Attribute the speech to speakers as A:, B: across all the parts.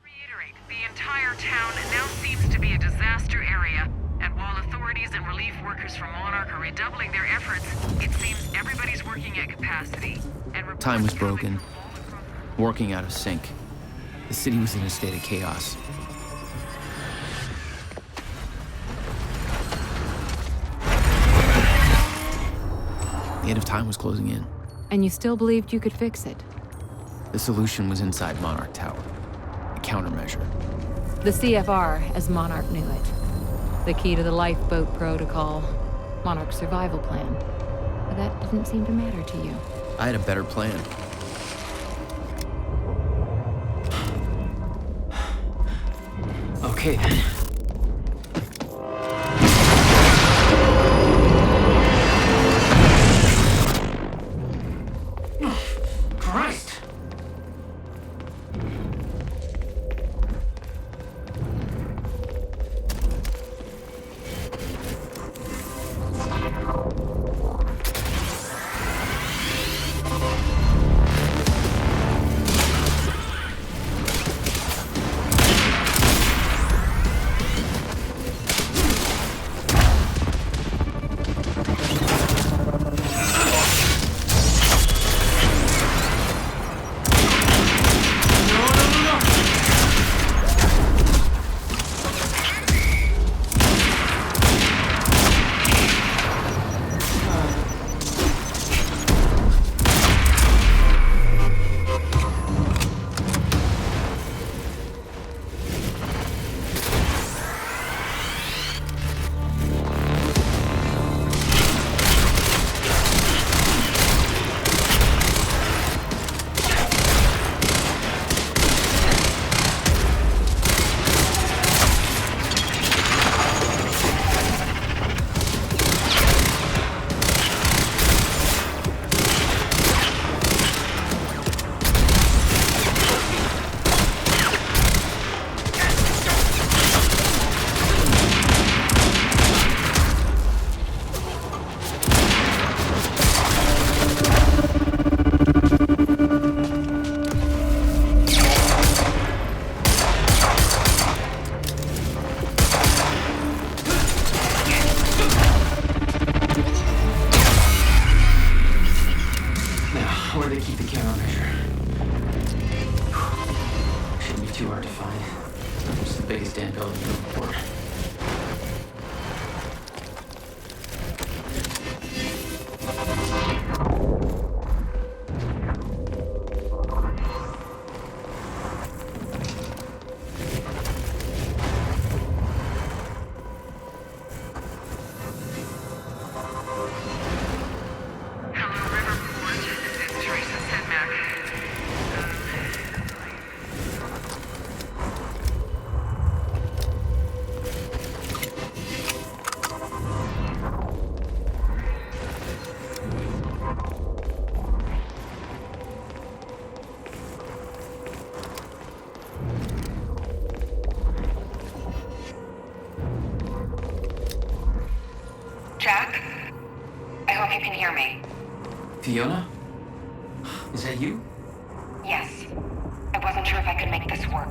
A: Reiterate, the entire town now seems to be a disaster area, and while authorities and relief workers from Monarch are redoubling their efforts, it seems everybody's working at capacity. And
B: Time was broken, working out of sync. The city was in a state of chaos. The end of time was closing in.
C: And you still believed you could fix it?
B: The solution was inside Monarch Tower. A countermeasure.
C: The CFR, as Monarch knew it. The key to the Lifeboat Protocol. Monarch's survival plan. But that didn't seem to matter to you.
B: I had a better plan. Okay then.
D: Christ!
A: Jack? I hope you can hear me.
D: Fiona? Is that you?
A: Yes. I wasn't sure if I could make this work.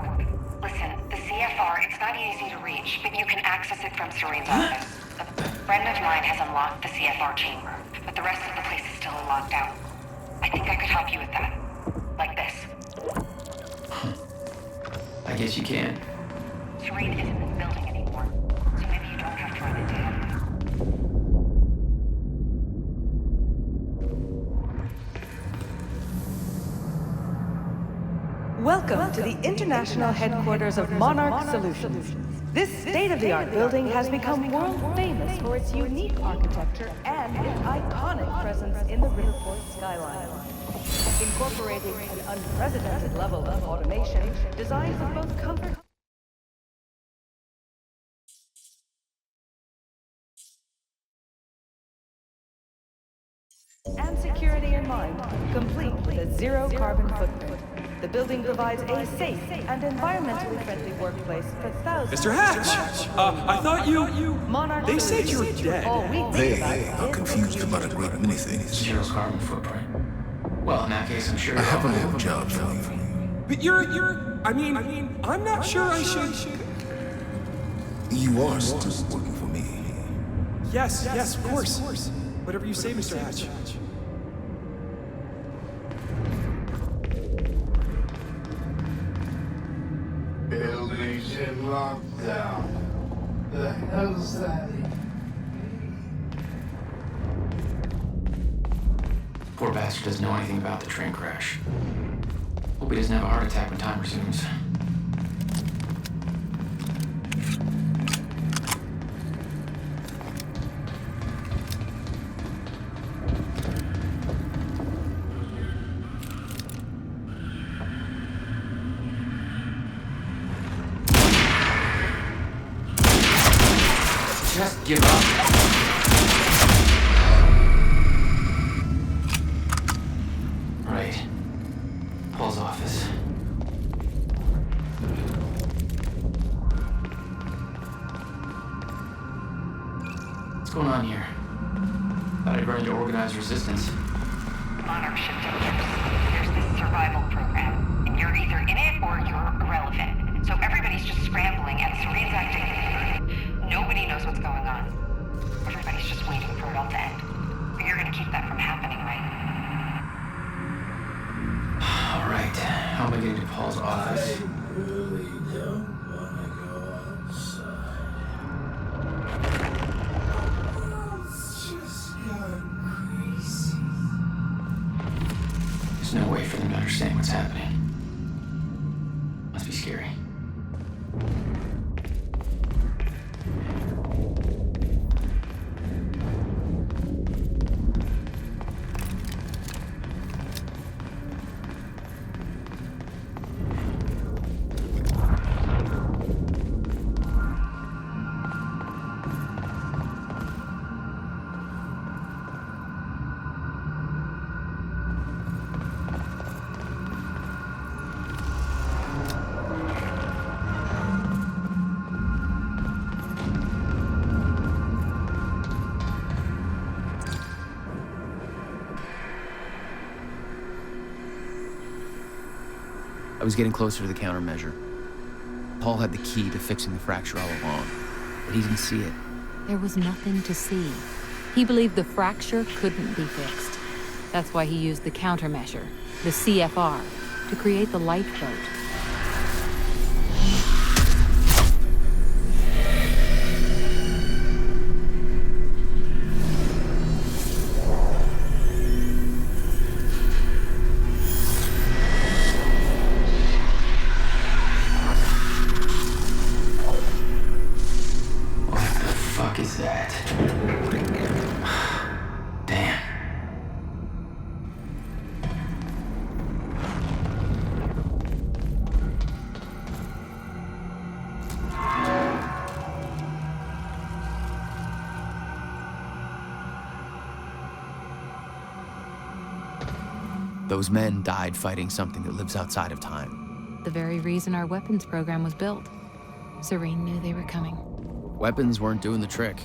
A: Listen, the CFR, it's not easy to reach, but you can access it from Serene's office. A friend of mine has unlocked the CFR chamber, but the rest of the place is still locked out. I think I could help you with that. Like this.
D: I guess you can.
A: Serene isn't in the building anymore, so maybe you don't have to run into him.
E: Welcome to the international headquarters of Monarch Solutions. This state-of-the-art building has become world famous for its unique architecture and its iconic presence in the Riverport skyline. Incorporating an unprecedented level of automation designed for both comfort and security in mind, complete with a zero-carbon footprint. The building provides a safe and environmentally friendly workplace for thousands.
F: Mr. Hatch! I thought you...
E: Monarch
F: They said you were
E: Solutions.
F: dead.
E: All we think
G: They
E: about
G: are
E: is
G: confused about a great many things.
D: Zero carbon footprint. Well, in that case, I'm sure
G: I have a little job for you.
F: But you're... I mean, I'm not sure I should...
G: You are still working for me.
F: Yes, of course. Whatever you say, Mr. Hatch.
H: Buildings in lockdown. The hell's that?
D: Poor bastard doesn't know anything about the train crash. Hope he doesn't have a heart attack when time resumes. Just give up. Right. Paul's office. What's going on here? Thought I'd run into organized resistance.
A: Monarch shifting troops. There's this survival program, and you're either in it or you're irrelevant. So everybody's just scrambling, and Serene's acting weird. Nobody knows what's going on. Everybody's just waiting for it all to end. But you're gonna keep that from happening, right?
D: All right. How am I getting to Paul's office?
H: Really don't wanna go outside. It's just gone crazy.
D: There's no way for them to understand what's happening. Must be scary.
B: I was getting closer to the countermeasure. Paul had the key to fixing the fracture all along, but he didn't see it.
C: There was nothing to see. He believed the fracture couldn't be fixed. That's why he used the countermeasure, the CFR, to create the lifeboat.
D: Is that? Damn.
B: Those men died fighting something that lives outside of time.
C: The very reason our weapons program was built. Serene knew they were coming.
B: Weapons weren't doing the trick.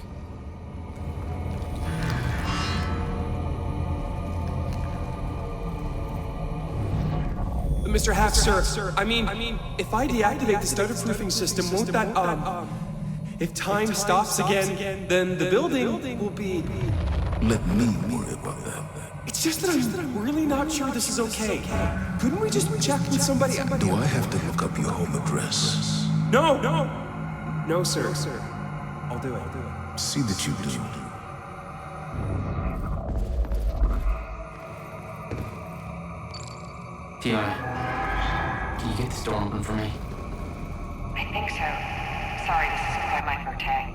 F: Mr. Hatch, sir. I mean, if I deactivate the stutter-proofing system, won't that, if time stops again, then the building will be...
G: Let me worry about that.
F: It's just that I'm really not sure this is okay. Couldn't we just check with somebody?
G: Do I have to look up your home address?
F: No, sir. I'll do it.
G: See that you do.
D: Fiona, can you get this door open for me?
A: I think so. Sorry, this isn't quite my forte.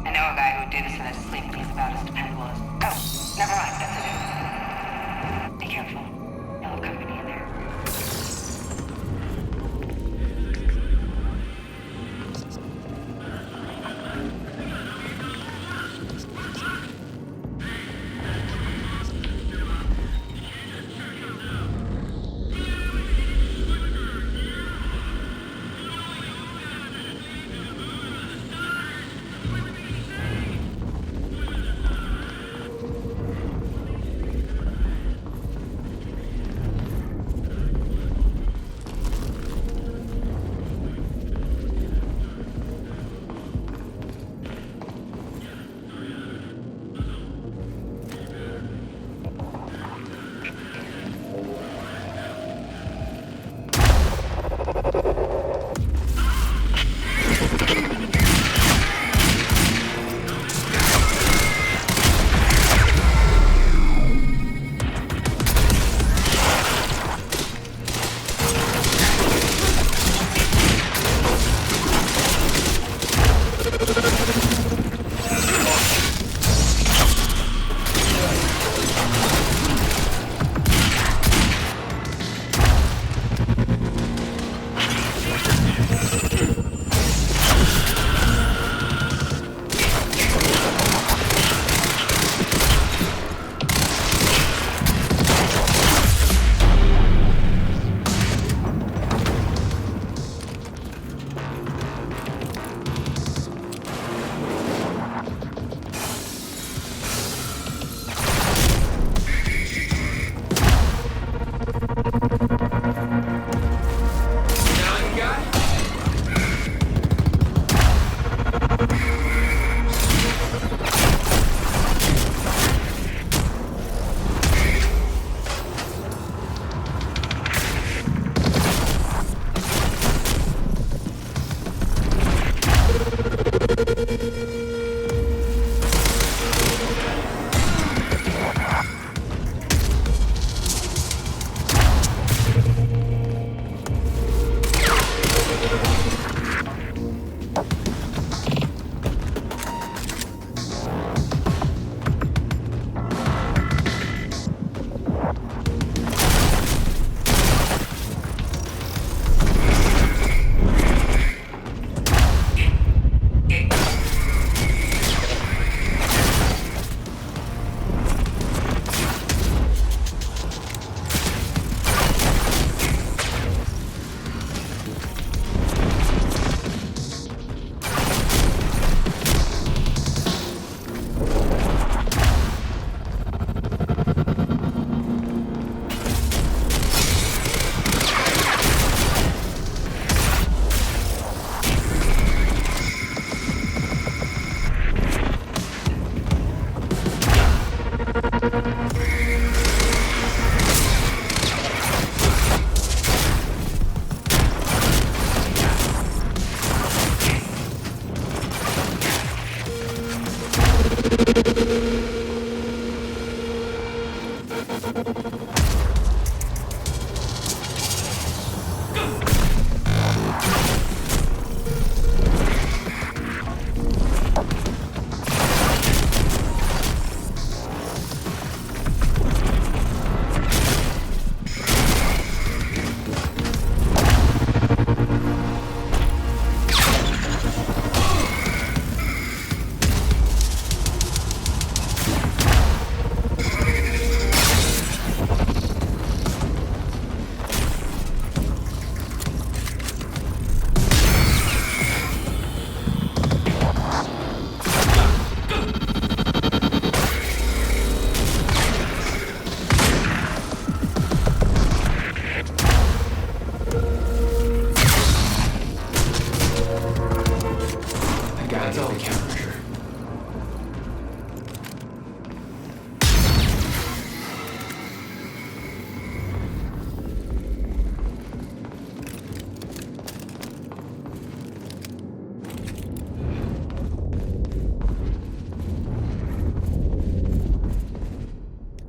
A: I know a guy who would do this in his sleep, and he's about as dependable as... Oh, never mind, that's it. Be careful. You'll have company in there.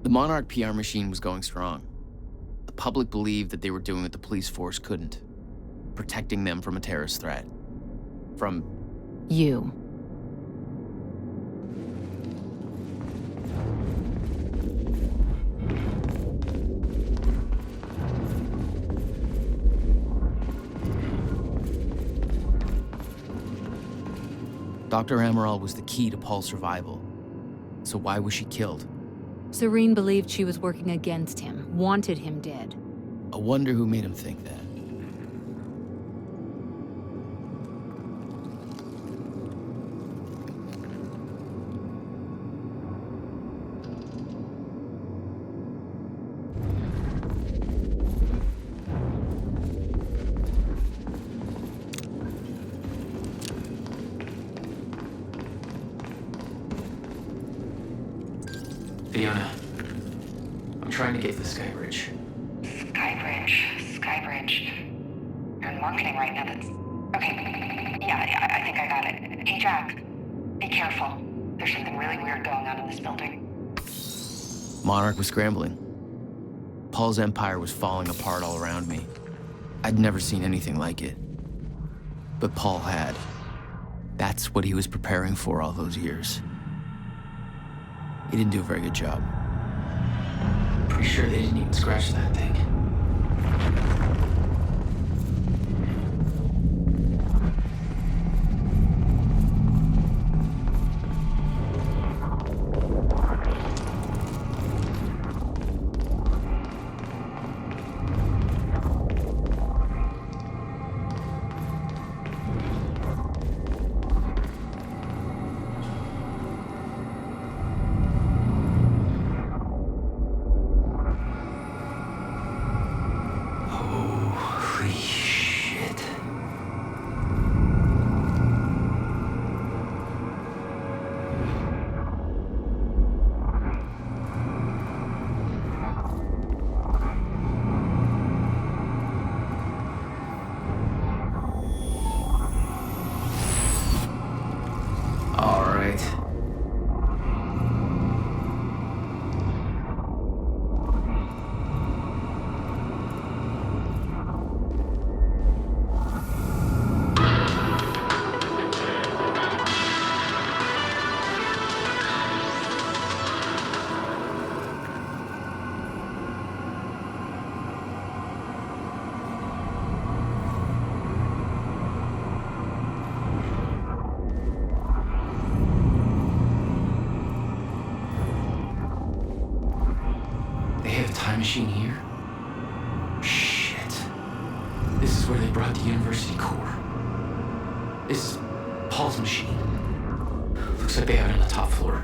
B: The Monarch PR machine was going strong. The public believed that they were doing what the police force couldn't. Protecting them from a terrorist threat. From...
C: You.
B: Dr. Amaral was the key to Paul's survival. So why was she killed?
C: Serene believed she was working against him, wanted him dead.
B: I wonder who made him think that.
D: Fiona, I'm trying to get to the Sky Bridge.
A: Skybridge. You're in marketing right now, that's... Okay, yeah, I think I got it. Hey, Jack, be careful. There's something really weird going on in this building.
B: Monarch was scrambling. Paul's empire was falling apart all around me. I'd never seen anything like it. But Paul had. That's what he was preparing for all those years. He didn't do a very good job.
D: Pretty sure they didn't even scratch that thing. Machine here? Shit. This is where they brought the university core. This is Paul's machine. Looks like they have it on the top floor.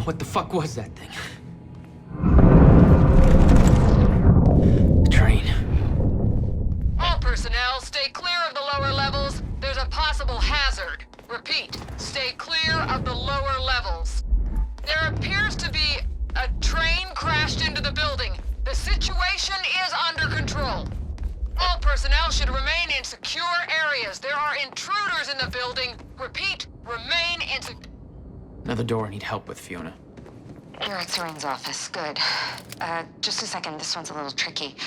D: What the fuck was that thing? The train.
I: All personnel, stay clear of the lower levels. There's a possible hazard. Repeat, stay clear of the lower levels. There appears to be a train crashed into the building. The situation is under control. All personnel. personnel should remain in secure areas. There are intruders in the building. Repeat, remain in
D: Another door I need help with, Fiona.
A: You're at Serene's office. Good. Just a second. This one's a little tricky.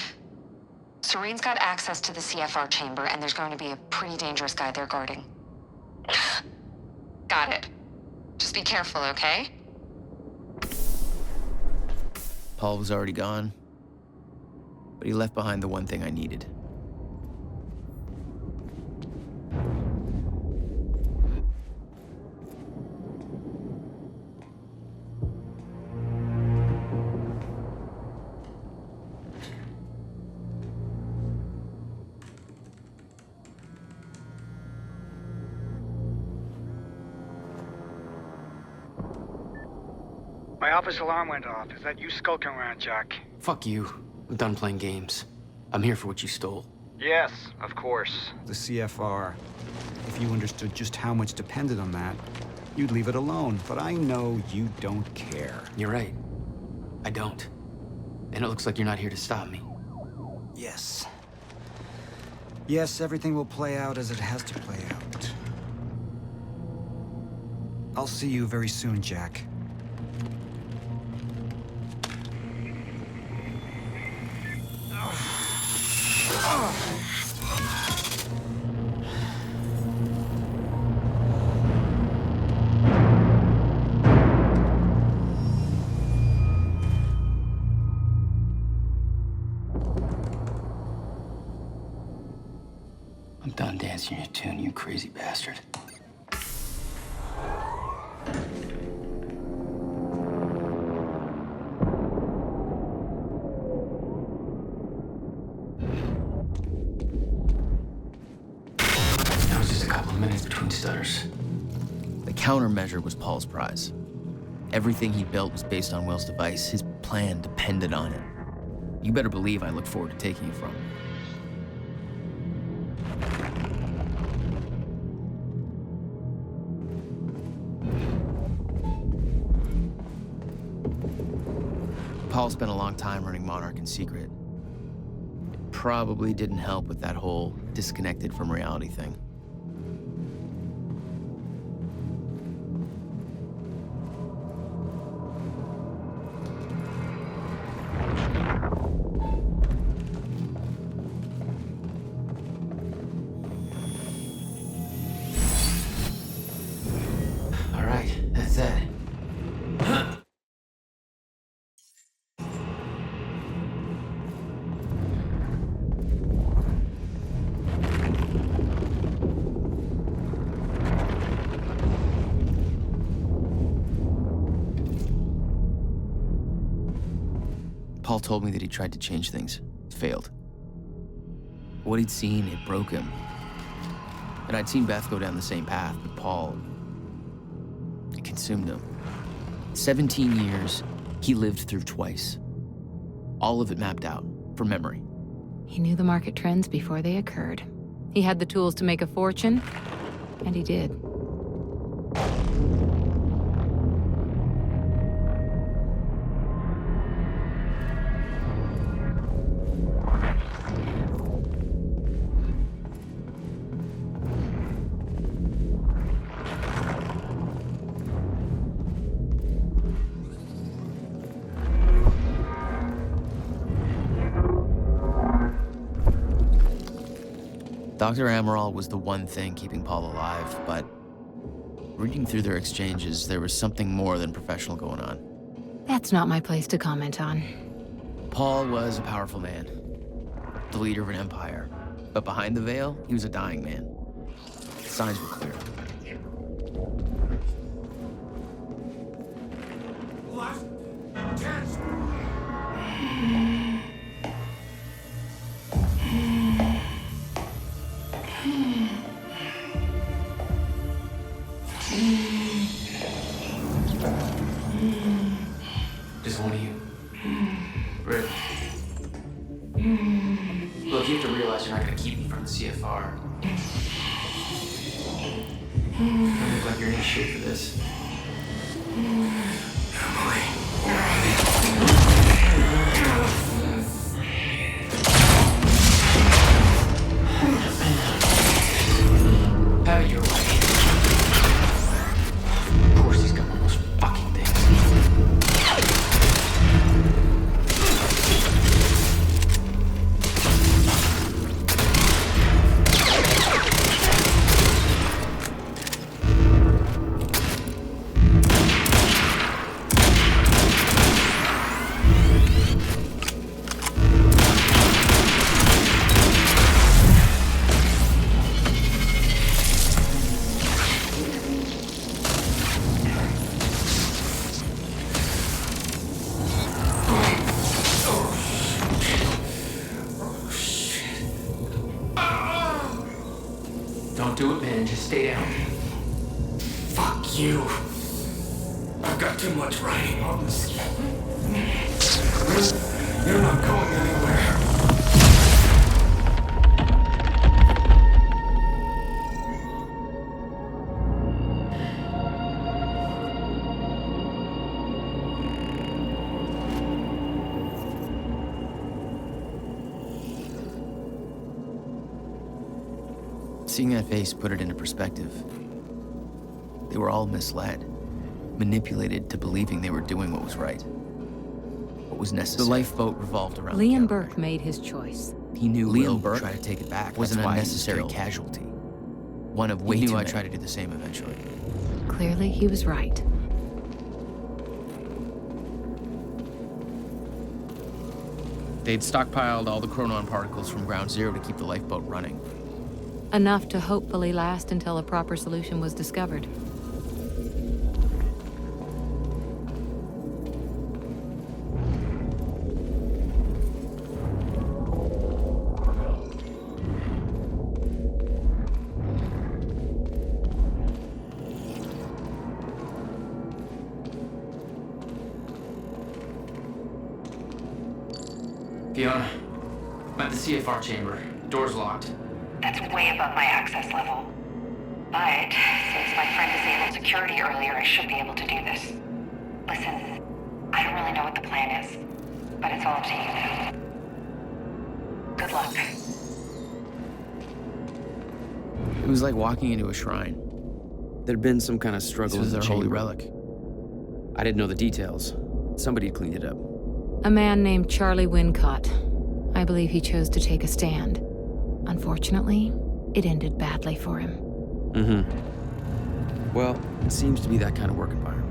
A: Serene's got access to the CFR chamber, and there's going to be a pretty dangerous guy there guarding. Got it. Just be careful, okay?
B: Paul was already gone, but he left behind the one thing I needed.
J: My office alarm went off. Is that you skulking around, Jack?
D: Fuck you. I'm done playing games. I'm here for what you stole.
J: Yes, of course.
K: The CFR. If you understood just how much depended on that, you'd leave it alone. But I know you don't care.
D: You're right. I don't. And it looks like you're not here to stop me.
K: Yes. Yes, everything will play out as it has to play out. I'll see you very soon, Jack.
D: I'm done dancing your tune, you crazy bastard. That was just a couple of minutes between stutters.
B: The countermeasure was Paul's prize. Everything he built was based on Will's device. His plan depended on it. You better believe I look forward to taking it from him. Paul spent a long time running Monarch in secret. It probably didn't help with that whole disconnected from reality thing.
D: All right, that's that.
B: Paul told me that he tried to change things. Failed. What he'd seen, it broke him. And I'd seen Beth go down the same path, but Paul, it consumed him. 17 years, he lived through twice. All of it mapped out, from memory.
C: He knew the market trends before they occurred. He had the tools to make a fortune, and he did.
B: Dr. Amaral was the one thing keeping Paul alive, but reading through their exchanges, there was something more than professional going on.
C: That's not my place to comment on.
B: Paul was a powerful man, the leader of an empire, but behind the veil, he was a dying man. The signs were clear.
H: Last chance.
D: Just one of you. Rick. Look, you have to realize you're not gonna keep me from the CFR. You don't look like you're in shape for this. Don't do it, man. Just stay down.
H: Fuck you. I've got too much writing on this. You're not going anywhere.
B: Seeing that face put it into perspective. They were all misled, manipulated to believing they were doing what was right, what was necessary. The lifeboat revolved around
C: Liam Burke made his choice.
B: He knew Liam
L: Burke
B: tried to take it back.
L: was
B: That's
L: an
B: why
L: unnecessary
B: he was killed.
L: casualty.
B: One of way
L: He knew
B: too
L: I'd
B: many.
L: try
B: to do the same eventually.
C: Clearly, he was right.
B: They'd stockpiled all the chronon particles from ground zero to keep the lifeboat running.
C: Enough to hopefully last until a proper solution was discovered.
D: Fiona, I'm at the CFR chamber. Door's locked.
A: That's way above my access level. But since my friend disabled security earlier, I should be able to do this. Listen, I don't really know what the plan is, but it's all up to you now. Good luck.
B: It was like walking into a shrine.
L: There'd been some kind of struggle
B: This was
L: in the
B: their holy
L: chamber.
B: relic.
L: I didn't know the details. Somebody had cleaned it up.
C: A man named Charlie Wincott. I believe he chose to take a stand. Unfortunately, it ended badly for him.
L: Mm-hmm. Well, it seems to be that kind of work environment.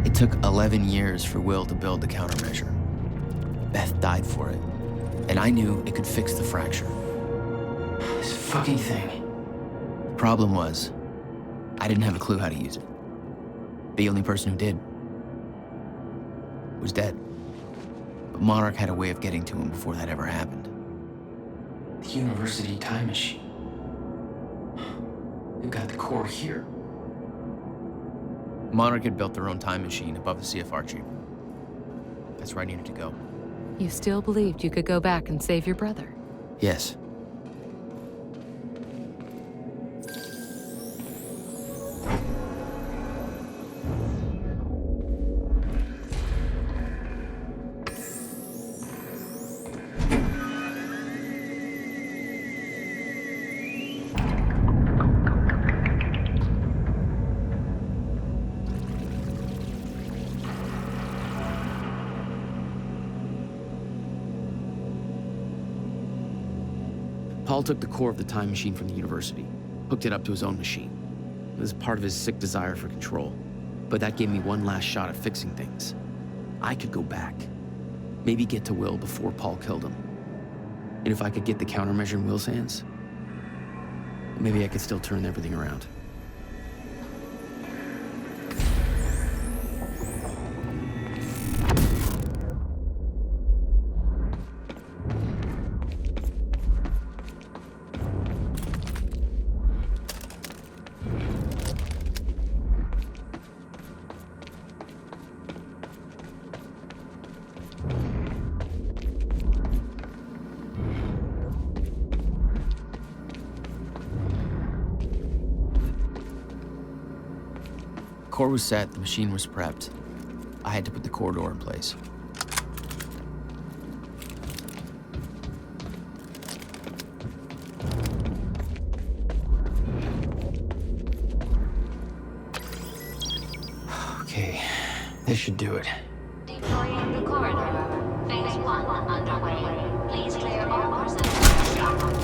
B: It took 11 years for Will to build the countermeasure. Beth died for it, and I knew it could fix the fracture.
D: This fucking thing.
B: Problem was, I didn't have a clue how to use it. The only person who did was dead. But Monarch had a way of getting to him before that ever happened.
D: The university time machine. They've got the core here.
B: Monarch had built their own time machine above the CFR chamber. That's where I needed to go.
C: You still believed you could go back and save your brother?
B: Yes. Paul took the core of the time machine from the university, hooked it up to his own machine. It was part of his sick desire for control. But that gave me one last shot at fixing things. I could go back. Maybe get to Will before Paul killed him. And if I could get the countermeasure in Will's hands, maybe I could still turn everything around. Core was set, the machine was prepped. I had to put the core door in place.
D: Okay, this should do it.
M: Deploying the corridor. Phase 1 underway. Please clear all personnel.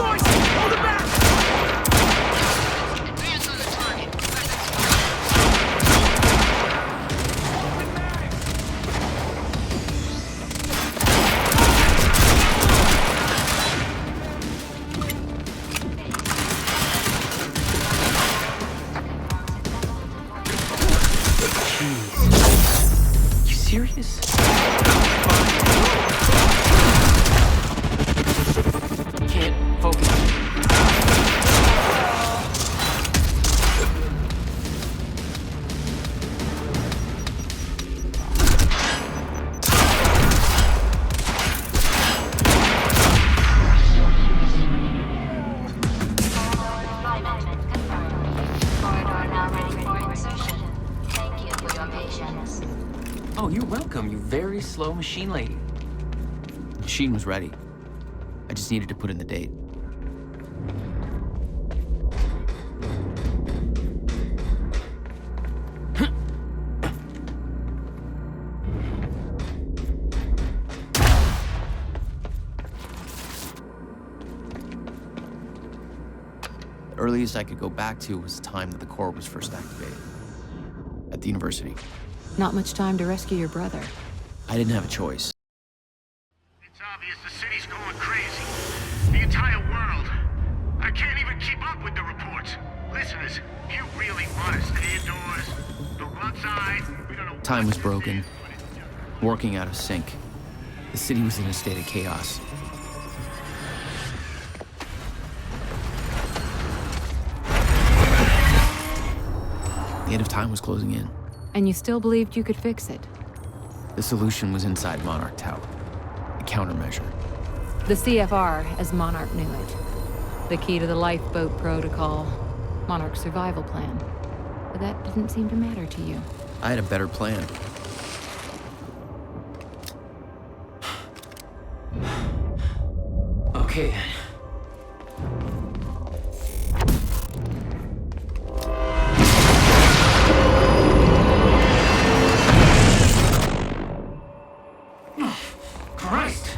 N: Joyce! Hold it back!
I: Advance on the target.
D: Jeez. You serious? Can't focus.
M: Alignment confirmed. Corridor now ready for insertion. Thank you for your patience.
D: Oh, you're welcome, you very slow machine lady.
B: The machine was ready. I just needed to put in the date. The earliest I could go back to was the time that the core was first activated. At the university.
C: Not much time to rescue your brother.
B: I didn't have a choice.
N: It's obvious the city's going crazy. The entire world. I can't even keep up with the reports. Listeners, you really want to stay indoors? Look outside. We don't know.
B: Time was broken. Working out of sync. The city was in a state of chaos. The end of time was closing in.
C: And you still believed you could fix it.
B: The solution was inside Monarch Tower. A countermeasure.
C: The CFR, as Monarch knew it. The key to the Lifeboat Protocol. Monarch's survival plan. But that didn't seem to matter to you.
B: I had a better plan.
D: Okay then. Christ!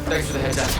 D: Thanks for the heads up.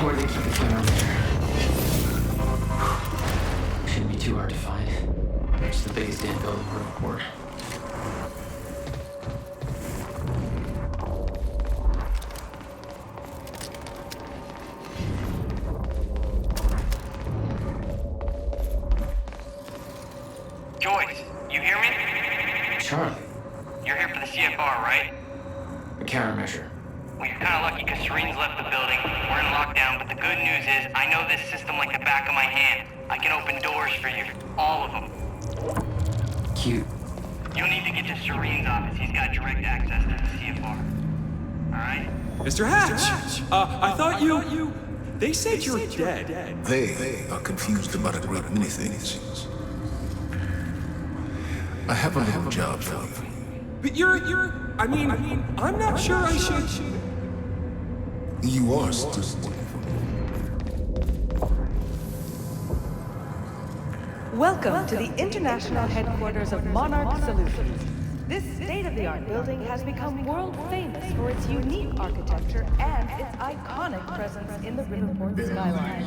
D: Where they keep the camera there? Shouldn't be too hard to find. It's the biggest damn building for the port.
J: Joyce, you hear me?
D: Charlie,
J: You're here for the CFR, right?
D: a countermeasure.
J: Well, you're kind of lucky because Serene's left the building. We're in lockdown, but the good news is I know this system like the back of my hand. I can open doors for you. All of them.
D: Cute.
J: You'll need to get to Serene's office. He's got direct access to the CFR. All right?
F: Mr. Hatch! I thought you... They said you're dead.
G: They are confused about a great many things. I have a little job for you.
F: But I mean, I'm not sure I should.
G: You are still.
E: Welcome to the international headquarters of Monarch Solutions. This state-of-the-art building has become world famous for its unique architecture and its iconic presence in the Riverport skyline.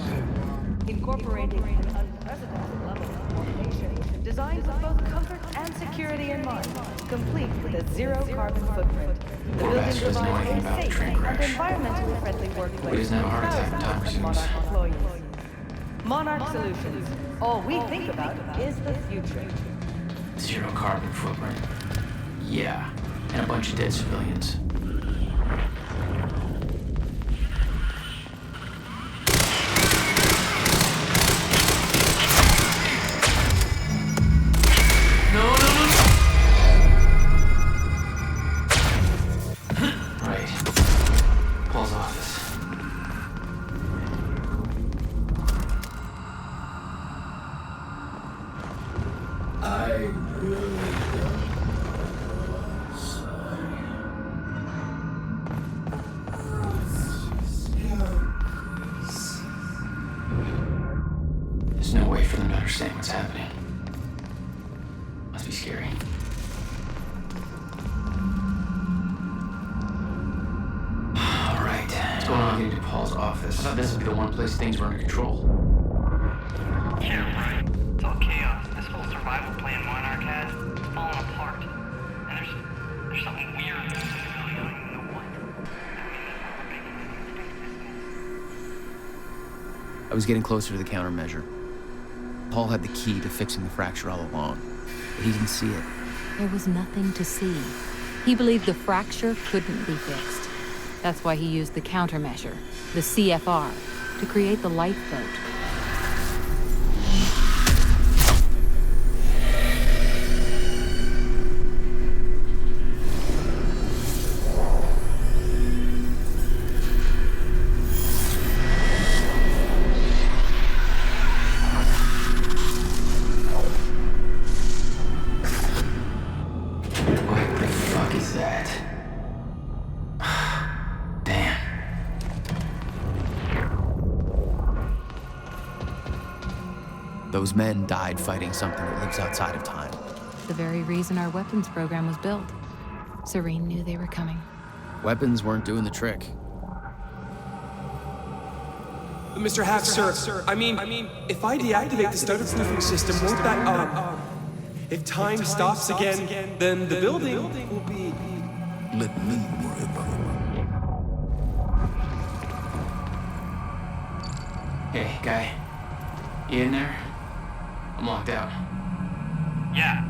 E: Incorporating an unprecedented level of coordination designed with both comfort and security in mind, complete with a zero-carbon footprint. The building provides a safe and environmentally friendly workplace for thousands of Monarch employees. Monarch Solutions. All we think about is the future.
D: Zero carbon footprint. Yeah, and a bunch of dead civilians. There's no way for them to understand what's happening. Must be scary. All right, what's going on getting to Paul's office? I thought this would be the one place things were under control.
J: Yeah, right. It's all chaos. This whole survival plan Monarch has is falling apart. And there's something weird. I don't even know what.
B: I was getting closer to the countermeasure. Paul had the key to fixing the fracture all along, but he didn't see it.
C: There was nothing to see. He believed the fracture couldn't be fixed. That's why he used the countermeasure, the CFR, to create the lifeboat.
B: Those men died fighting something that lives outside of time.
C: The very reason our weapons program was built. Serene knew they were coming.
B: Weapons weren't doing the trick.
F: Mr. Hack, sir, I mean, if I deactivate the starter-proofing system, won't that, if time stops again, then the building will be...
G: Let me worry about it.
D: Hey, guy. You in there? I'm locked out.
J: Yeah.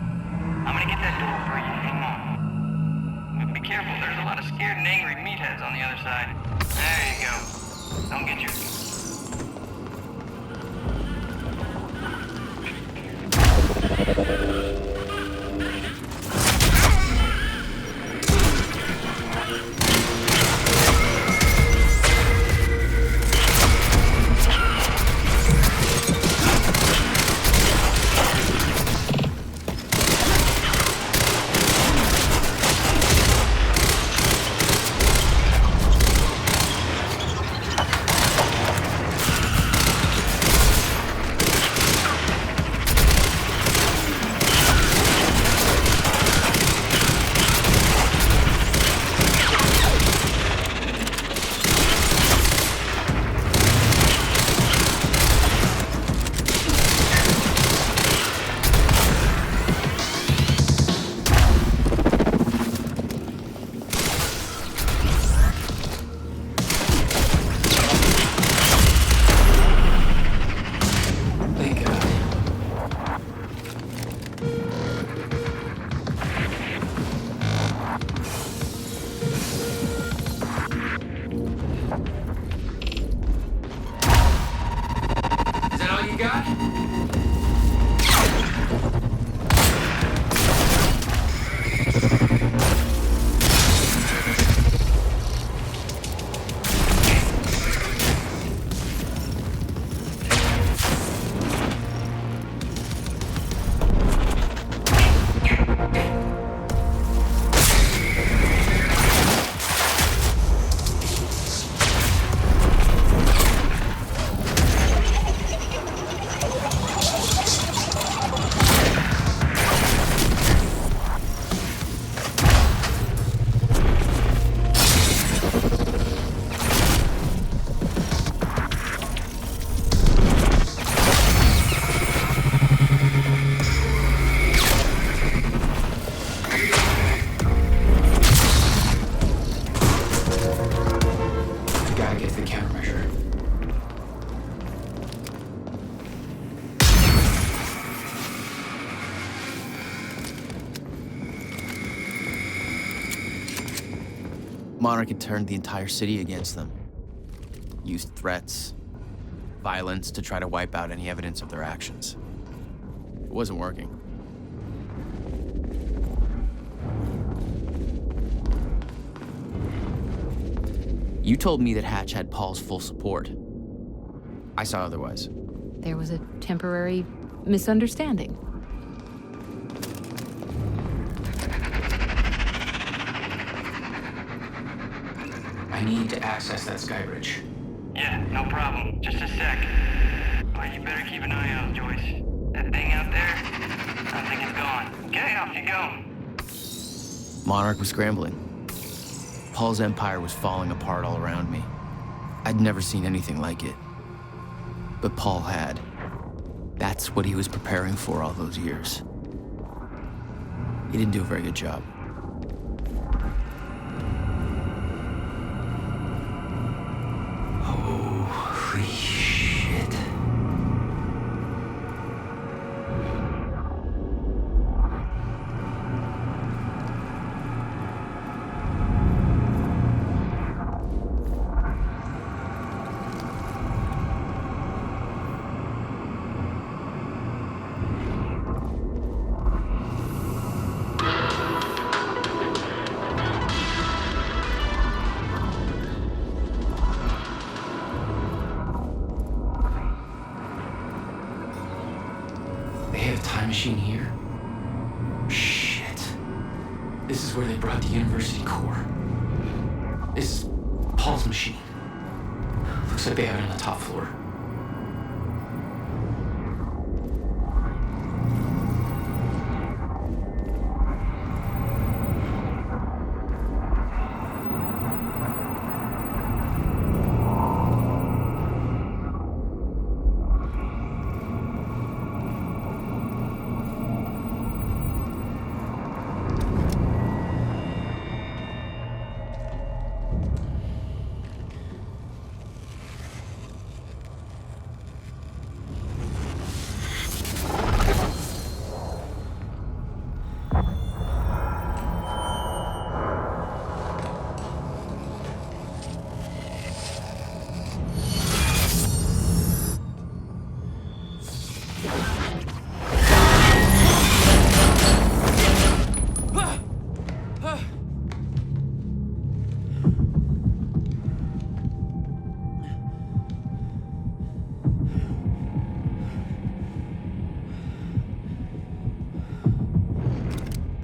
J: I'm gonna get that door for you. Hang on. But be careful, there's a lot of scared and angry meatheads on the other side. There you go. Don't get you.
B: Monarch had turned the entire city against them. Used threats, violence to try to wipe out any evidence of their actions. It wasn't working. You told me that Hatch had Paul's full support. I saw otherwise.
C: There was a temporary misunderstanding.
D: I need to access that sky bridge.
J: Yeah, no problem. Just a sec. Well, you better keep an eye out, Joyce. That thing out there, I think it's gone. Okay, off you go.
B: Monarch was scrambling. Paul's empire was falling apart all around me. I'd never seen anything like it. But Paul had. That's what he was preparing for all those years. He didn't do a very good job.
D: Holy shit. Machine here? Shit. This is where they brought the university core. This is Paul's machine. Looks like they have it on the top floor.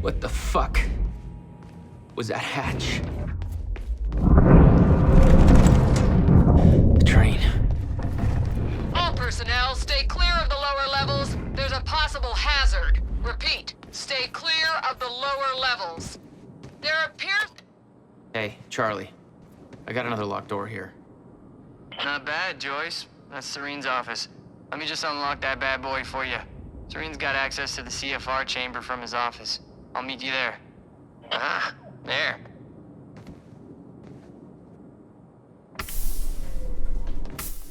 D: What the fuck was that hatch? The train.
I: All personnel, stay clear of the lower levels. There's a possible hazard. Repeat, stay clear of the lower levels. There appears...
B: Hey, Charlie. I got another locked door here.
J: Not bad, Joyce. That's Serene's office. Let me just unlock that bad boy for you. Serene's got access to the CFR chamber from his office. I'll meet you there. Ah, there.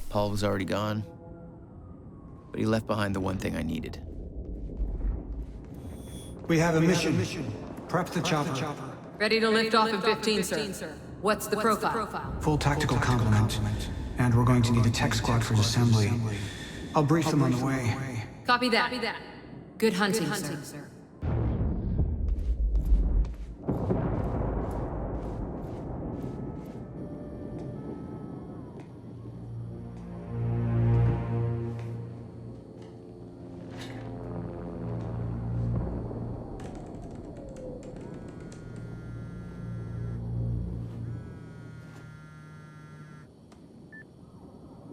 B: Paul was already gone, but he left behind the one thing I needed.
K: We have a mission. Prep the chopper.
C: Ready to lift off in 15, sir. What's the profile?
K: Full tactical complement. And we're going to need a tech squad for assembly. I'll brief them on the way.
C: Copy that. Good hunting, sir.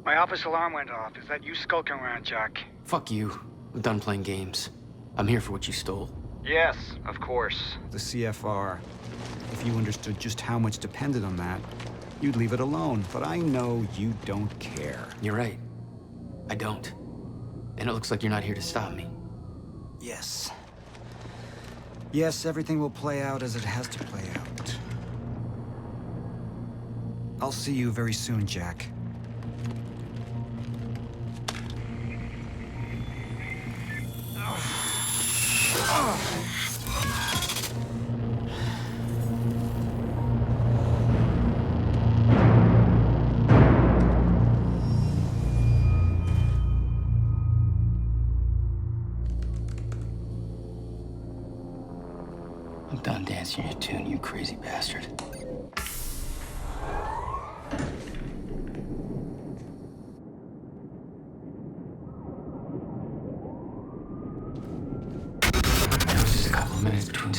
K: My office alarm went off. Is that you skulking around, Jack?
D: Fuck you. I'm done playing games. I'm here for what you stole.
K: Yes, of course. The CFR. If you understood just how much depended on that, you'd leave it alone. But I know you don't care.
D: You're right. I don't. And it looks like you're not here to stop me.
K: Yes. Yes, everything will play out as it has to play out. I'll see you very soon, Jack.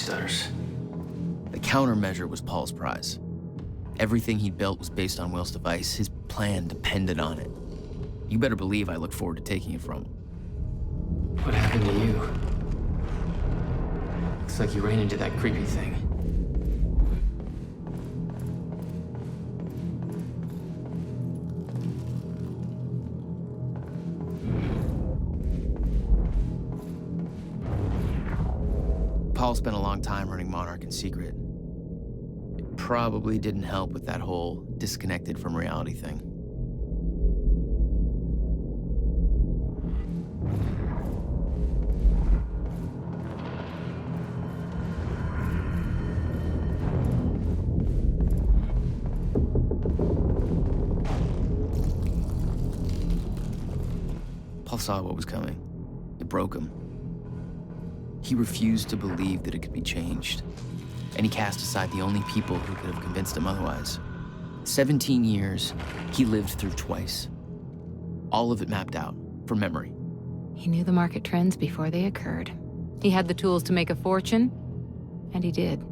D: stutters.
B: The countermeasure was Paul's prize. Everything he'd built was based on Will's device. His plan depended on it. You better believe I look forward to taking it from him.
D: What happened to you? Looks like you ran into that creepy thing.
B: Paul spent a long time running Monarch in secret. It probably didn't help with that whole disconnected from reality thing. Paul saw what was coming. It broke him. He refused to believe that it could be changed, and he cast aside the only people who could have convinced him otherwise. 17 years, he lived through twice. All of it mapped out, from memory.
C: He knew the market trends before they occurred. He had the tools to make a fortune, and he did.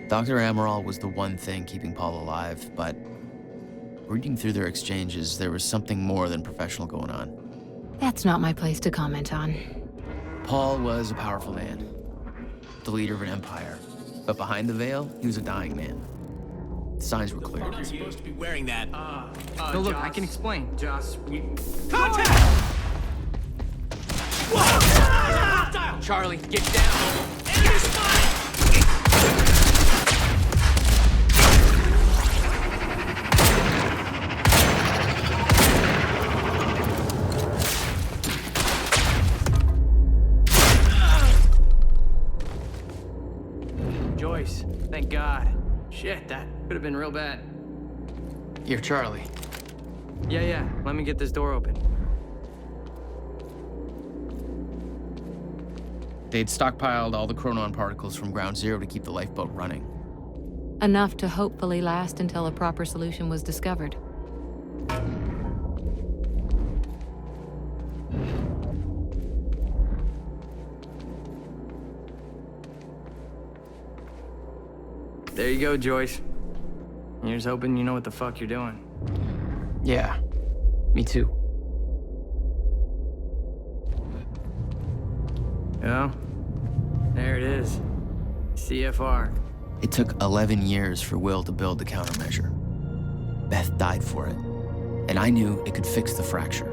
B: Dr. Amaral was the one thing keeping Paul alive, but reading through their exchanges, there was something more than professional going on.
C: That's not my place to comment on.
B: Paul was a powerful man, the leader of an empire, but behind the veil, he was a dying man. The signs were clear.
O: You're not supposed to be wearing that.
J: No, look, I can explain.
O: Joss,
J: Contact! Charlie, get down!
O: Enemy spotted!
J: Joyce, thank God. Shit, that could have been real bad.
D: You're Charlie.
J: Yeah, let me get this door open.
B: They'd stockpiled all the chronon particles from Ground Zero to keep the lifeboat running.
C: Enough to hopefully last until a proper solution was discovered.
J: There you go, Joyce. Here's hoping you know what the fuck you're doing.
D: Yeah, me too.
J: Oh, there it is. CFR.
B: It took 11 years for Will to build the countermeasure. Beth died for it, and I knew it could fix the fracture.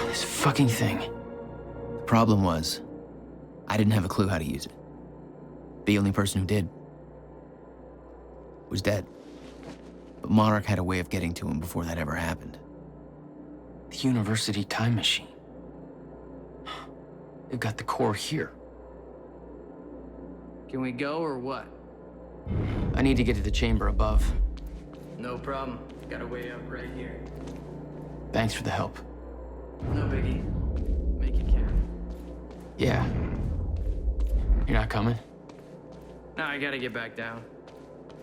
D: This fucking thing.
B: The problem was, I didn't have a clue how to use it. The only person who did was dead. But Monarch had a way of getting to him before that ever happened.
D: The university time machine. They've got the core here.
J: Can we go or what?
D: I need to get to the chamber above.
J: No problem. Got a way up right here.
D: Thanks for the help.
J: No biggie. Make it count.
D: Yeah. You're not coming?
J: No, I gotta get back down.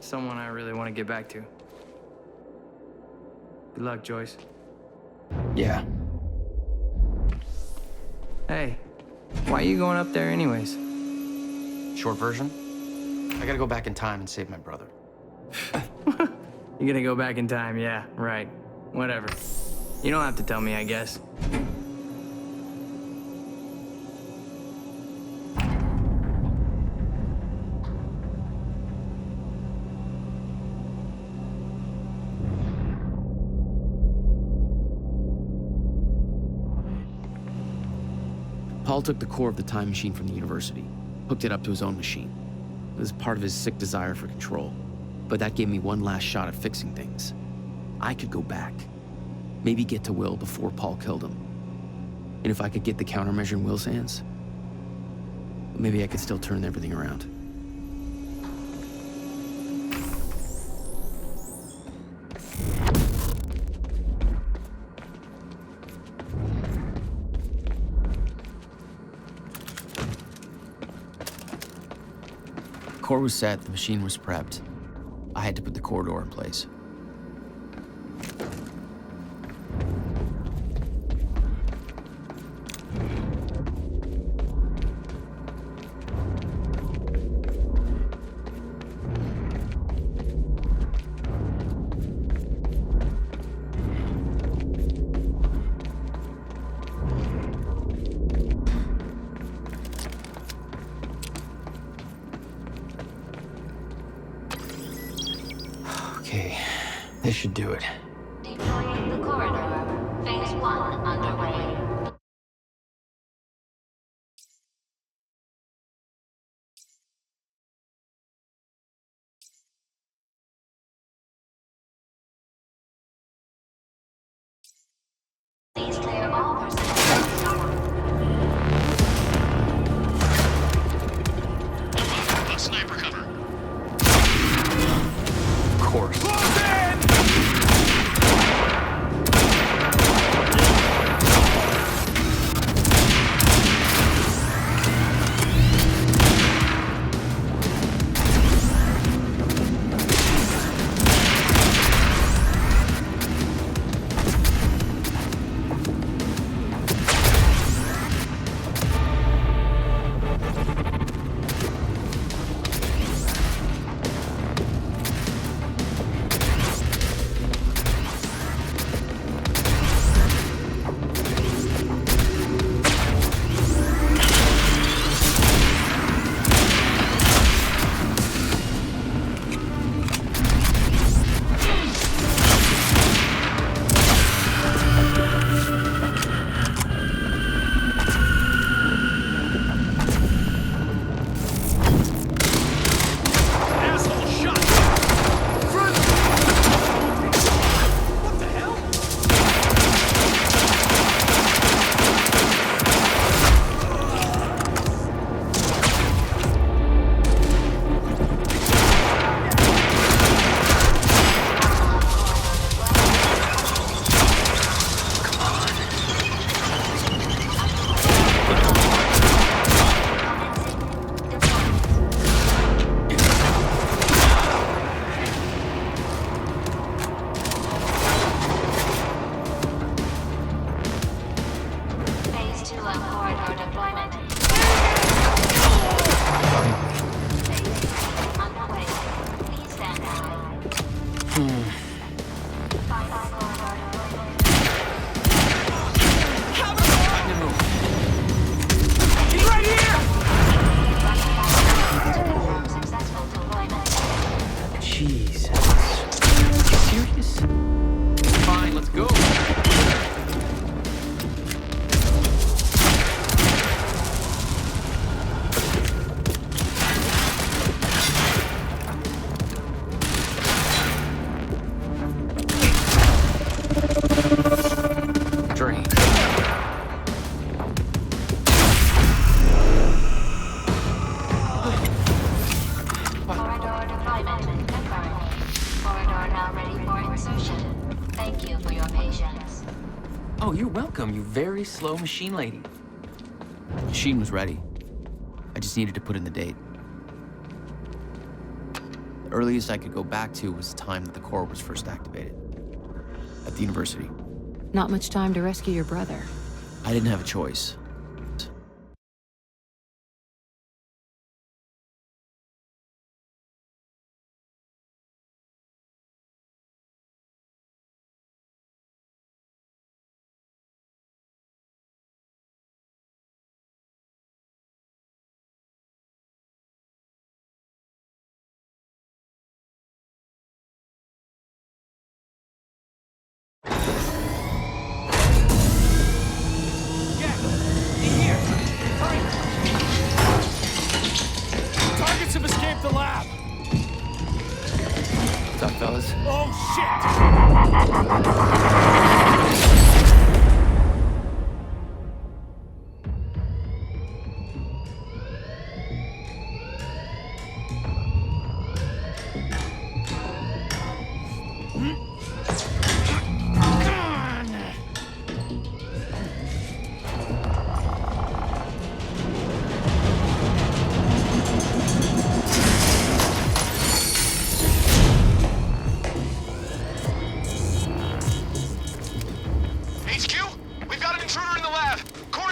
J: Someone I really want to get back to. Good luck, Joyce.
D: Yeah.
J: Hey, why are you going up there anyways?
D: Short version? I gotta go back in time and save my brother.
J: You're gonna go back in time, yeah, right. Whatever. You don't have to tell me, I guess.
B: Paul took the core of the time machine from the university, hooked it up to his own machine. It was part of his sick desire for control, but that gave me one last shot at fixing things. I could go back, maybe get to Will before Paul killed him. And if I could get the countermeasure in Will's hands, maybe I could still turn everything around. core was set, the machine was prepped. I had to put the corridor in place. Okay, this should do it.
M: Deploying the corridor. Phase 1 underway. Please clear all personnel.
O: A sniper cover.
B: Of course. Oh, you're welcome, you very slow machine lady. The machine was ready. I just needed to put in the date. The earliest I could go back to was the time that the core was first activated. At the university.
C: Not much time to rescue your brother.
B: I didn't have a choice.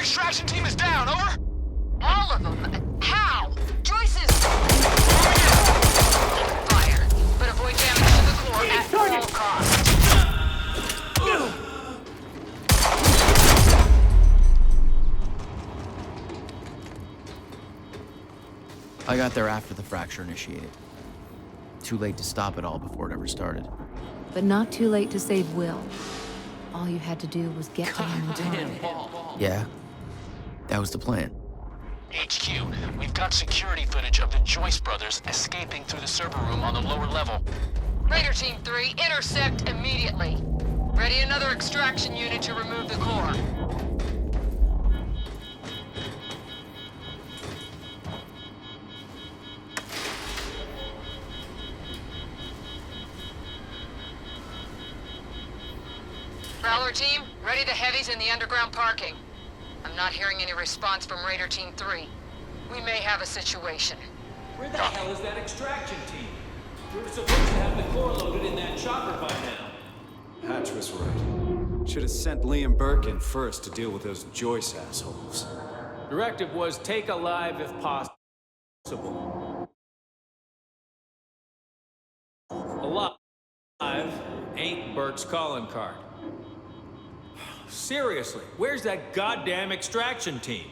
O: extraction team is down, over!
I: All of them? How? Joyce is... Fire. But avoid damage to the core at all costs.
B: I got there after the fracture initiated. Too late to stop it all before it ever started.
C: But not too late to save Will. All you had to do was get to him in time.
B: Yeah, that was the plan.
O: HQ, we've got security footage of the Joyce brothers escaping through the server room on the lower level.
I: Raider Team 3, intercept immediately. Ready another extraction unit to remove the core. Prowler Team, ready the heavies in the underground parking. I'm not hearing any response from Raider Team 3. We may have a situation.
P: Where the hell is that extraction team? We were supposed to have the core loaded in that chopper by now.
K: Hatch was right. Should have sent Liam Burke in first to deal with those Joyce assholes.
P: Directive was take alive if possible. Alive ain't Burke's calling card. Seriously, where's that goddamn extraction team?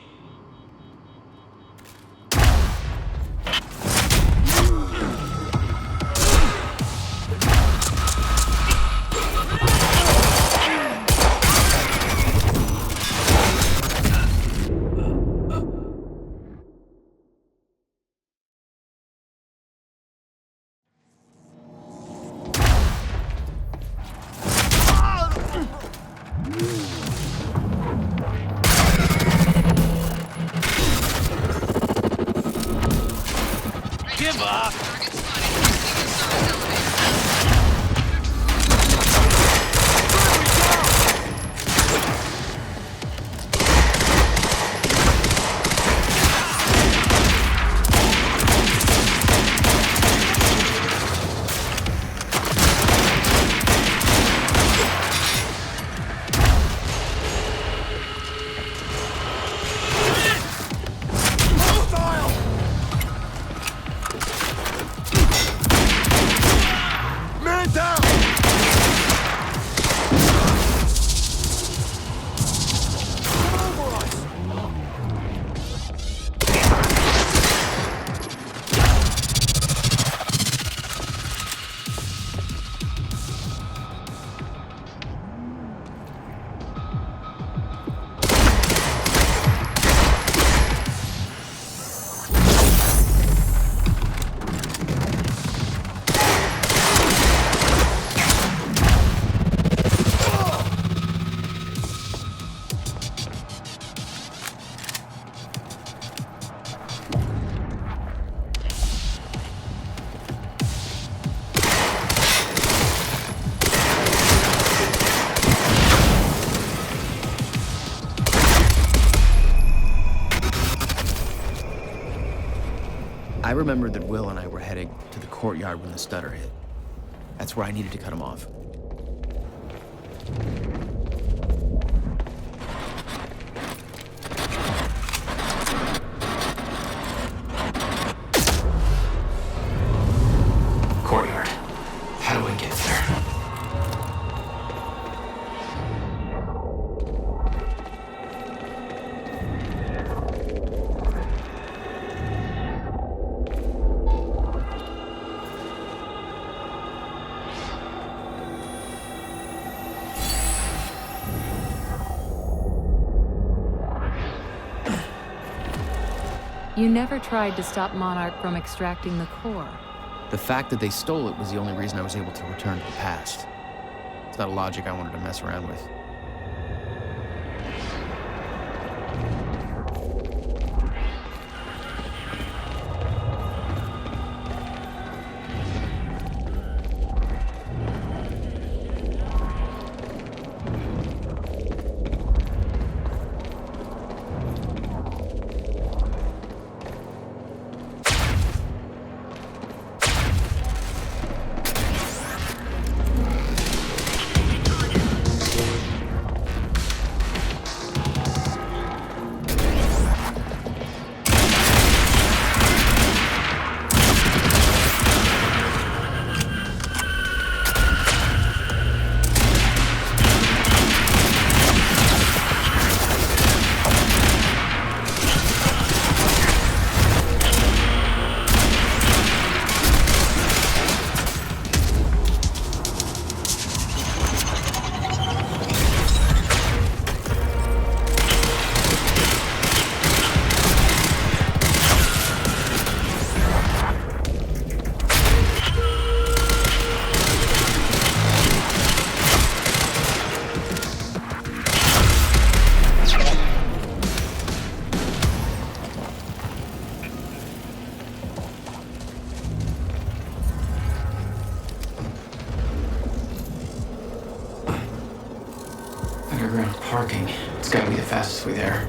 B: I remembered that Will and I were heading to the courtyard when the stutter hit. That's where I needed to cut him off.
D: Courtyard. How do I get there?
C: You never tried to stop Monarch from extracting the core.
B: The fact that they stole it was the only reason I was able to return to the past. It's not a logic I wanted to mess around with.
D: Underground parking. It's gotta be the fastest way there.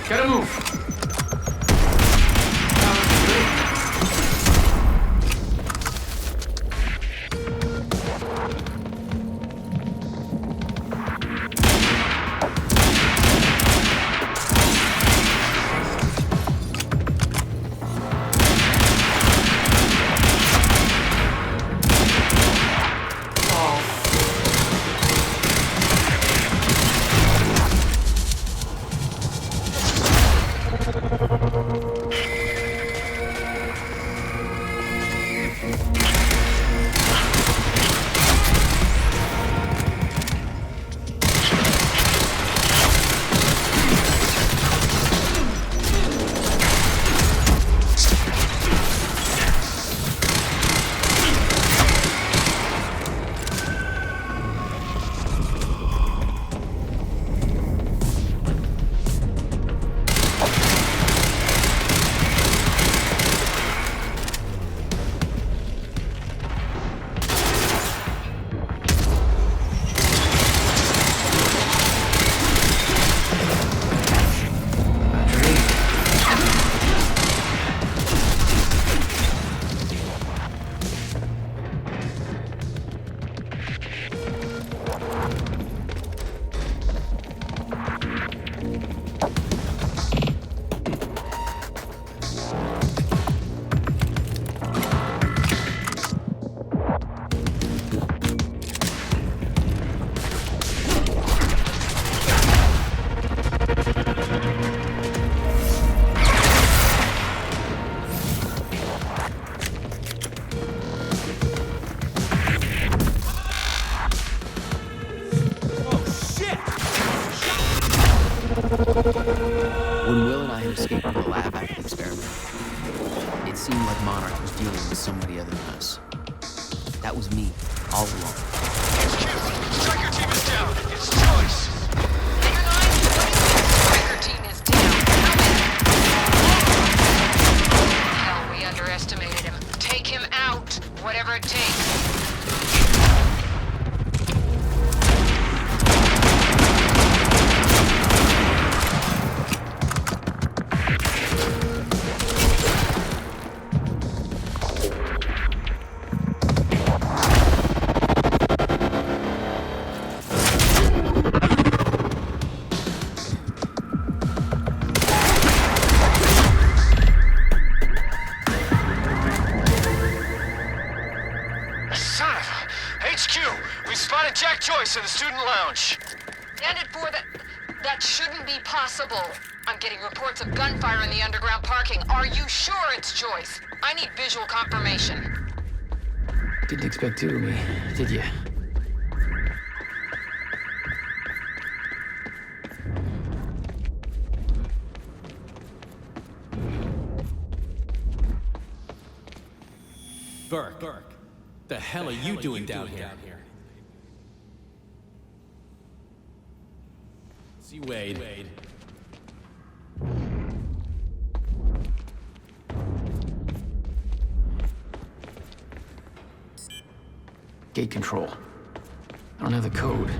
D: Gotta move.
B: When Will and I had escaped from the lab after the experiment, it seemed like Monarch was dealing with somebody other than us. That was me, all along.
O: Striker team is down. It's Joyce.
I: Striker team is down. Hell, we underestimated him. Take him out, whatever it takes.
O: Jack Joyce in the student lounge.
I: Ended for that shouldn't be possible. I'm getting reports of gunfire in the underground parking. Are you sure it's Joyce? I need visual confirmation.
D: Didn't expect two of me, did you?
P: Burke, the hell are you doing down here? See Wade.
B: Gate control.
D: I don't have the code.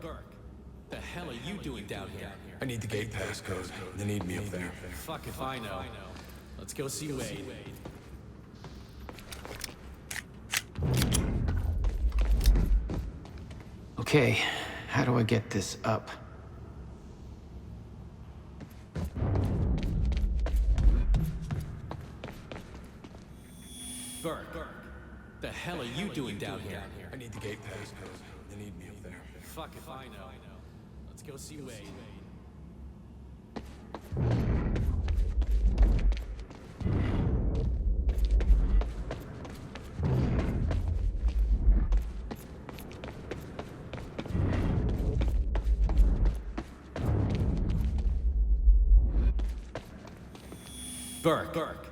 P: Burke, the hell are you doing down here?
H: I need the gate passcode. They need me up there.
P: Fuck if I know. Let's go see Wade.
D: Okay, how do I get this up?
P: Burke, the hell are you doing down here?
H: I need the gate passcode. They need me up there.
P: Fuck if I know. Let's go see Wade. Burke,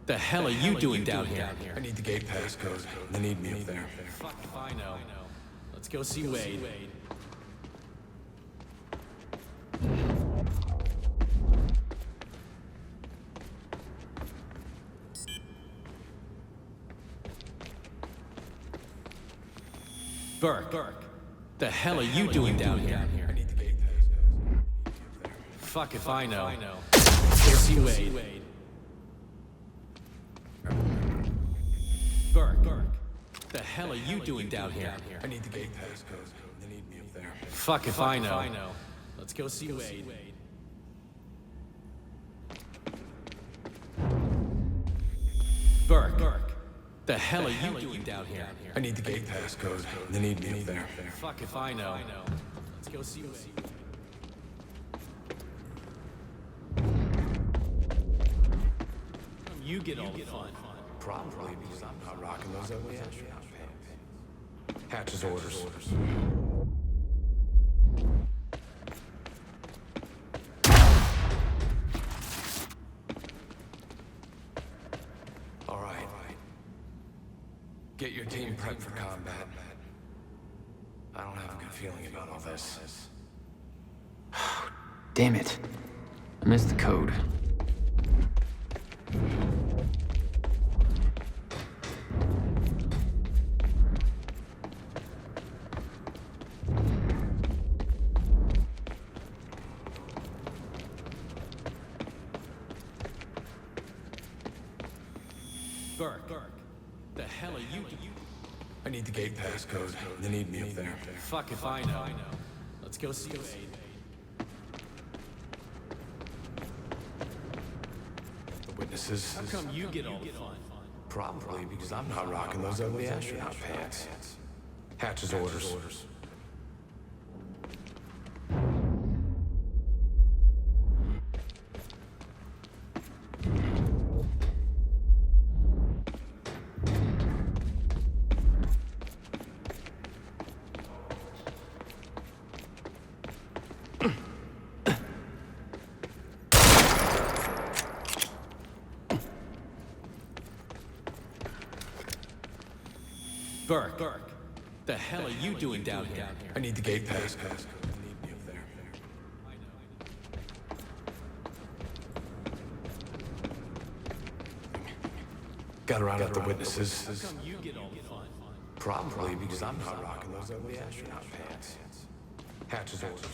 P: the hell are you doing down here?
H: I need the gate passcode. They need me up there.
P: Fuck if I know. Let's go see Wade. Burke, the hell are you doing down here?
H: I need the gate passcode.
P: Fuck if I know. Let's go see Wade. Burke, the hell are you doing down here?
H: I need the gate passcode. They need me up there.
P: Fuck if I know. Let's go see Wade. Burke, the hell are you doing down here?
H: I need the gate passcode. They need me up there.
P: Fuck if I know. Let's go see Wade. You get all the fun.
H: Probably because I'm not rocking those ugly astronaut pants. Hatch's orders. All right. Get your team prepped for combat. I don't have a good feeling about all this.
D: Damn it. I missed the code.
P: Burke, the hell are you?
H: I need the gate passcode. They need me up there.
P: Fuck if I know. Let's go see Wade.
H: The witnesses.
P: How come you get all the fun?
H: Probably because I'm not rocking those ugly astronaut pants. Hatch's orders.
P: Burke, the hell are you doing down here?
H: I need the gate passcode. They need me up there. Gotta round up the witnesses.
P: How come you get all the fun?
H: Probably because I'm not rocking those ugly astronaut pants. Hatch's orders.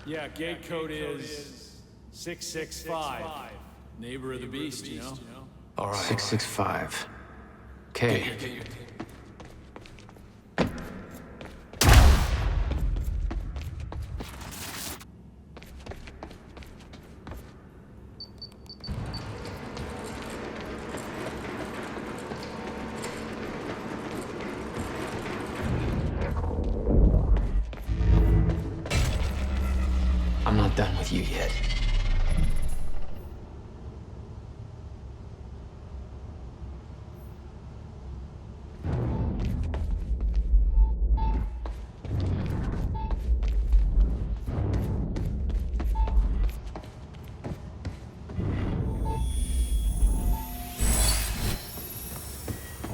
P: Yeah, gate code is 665. Neighbor of the beast, you know?
H: All right.
D: 665. Okay. I'm not done with you yet.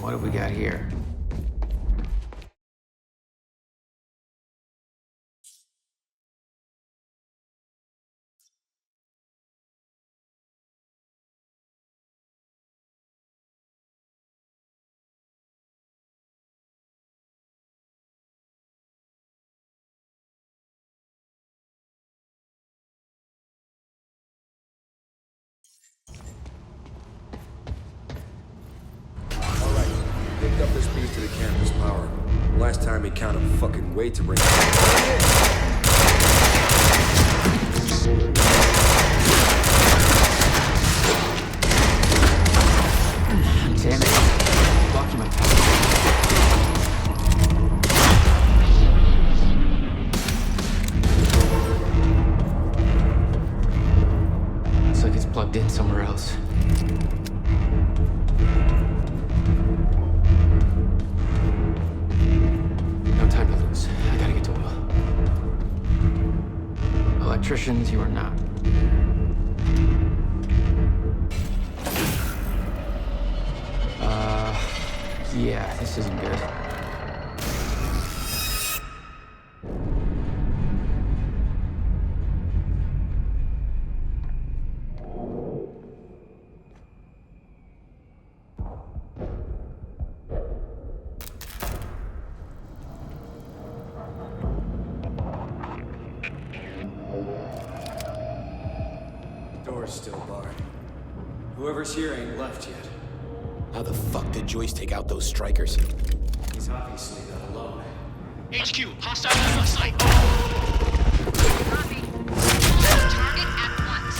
D: What have we got here?
H: Picked up this piece to the campus power. Last time he counted fucking way to bring it.
D: Damn it. Blocking my power. Looks like it's plugged in somewhere else. Electricians, you are not. Yeah, this isn't good.
Q: Door's still barred. Whoever's here ain't left yet.
G: How the fuck did Joyce take out those strikers?
Q: He's obviously got alone.
O: HQ, hostile line of sight.
I: Copy. Target at once.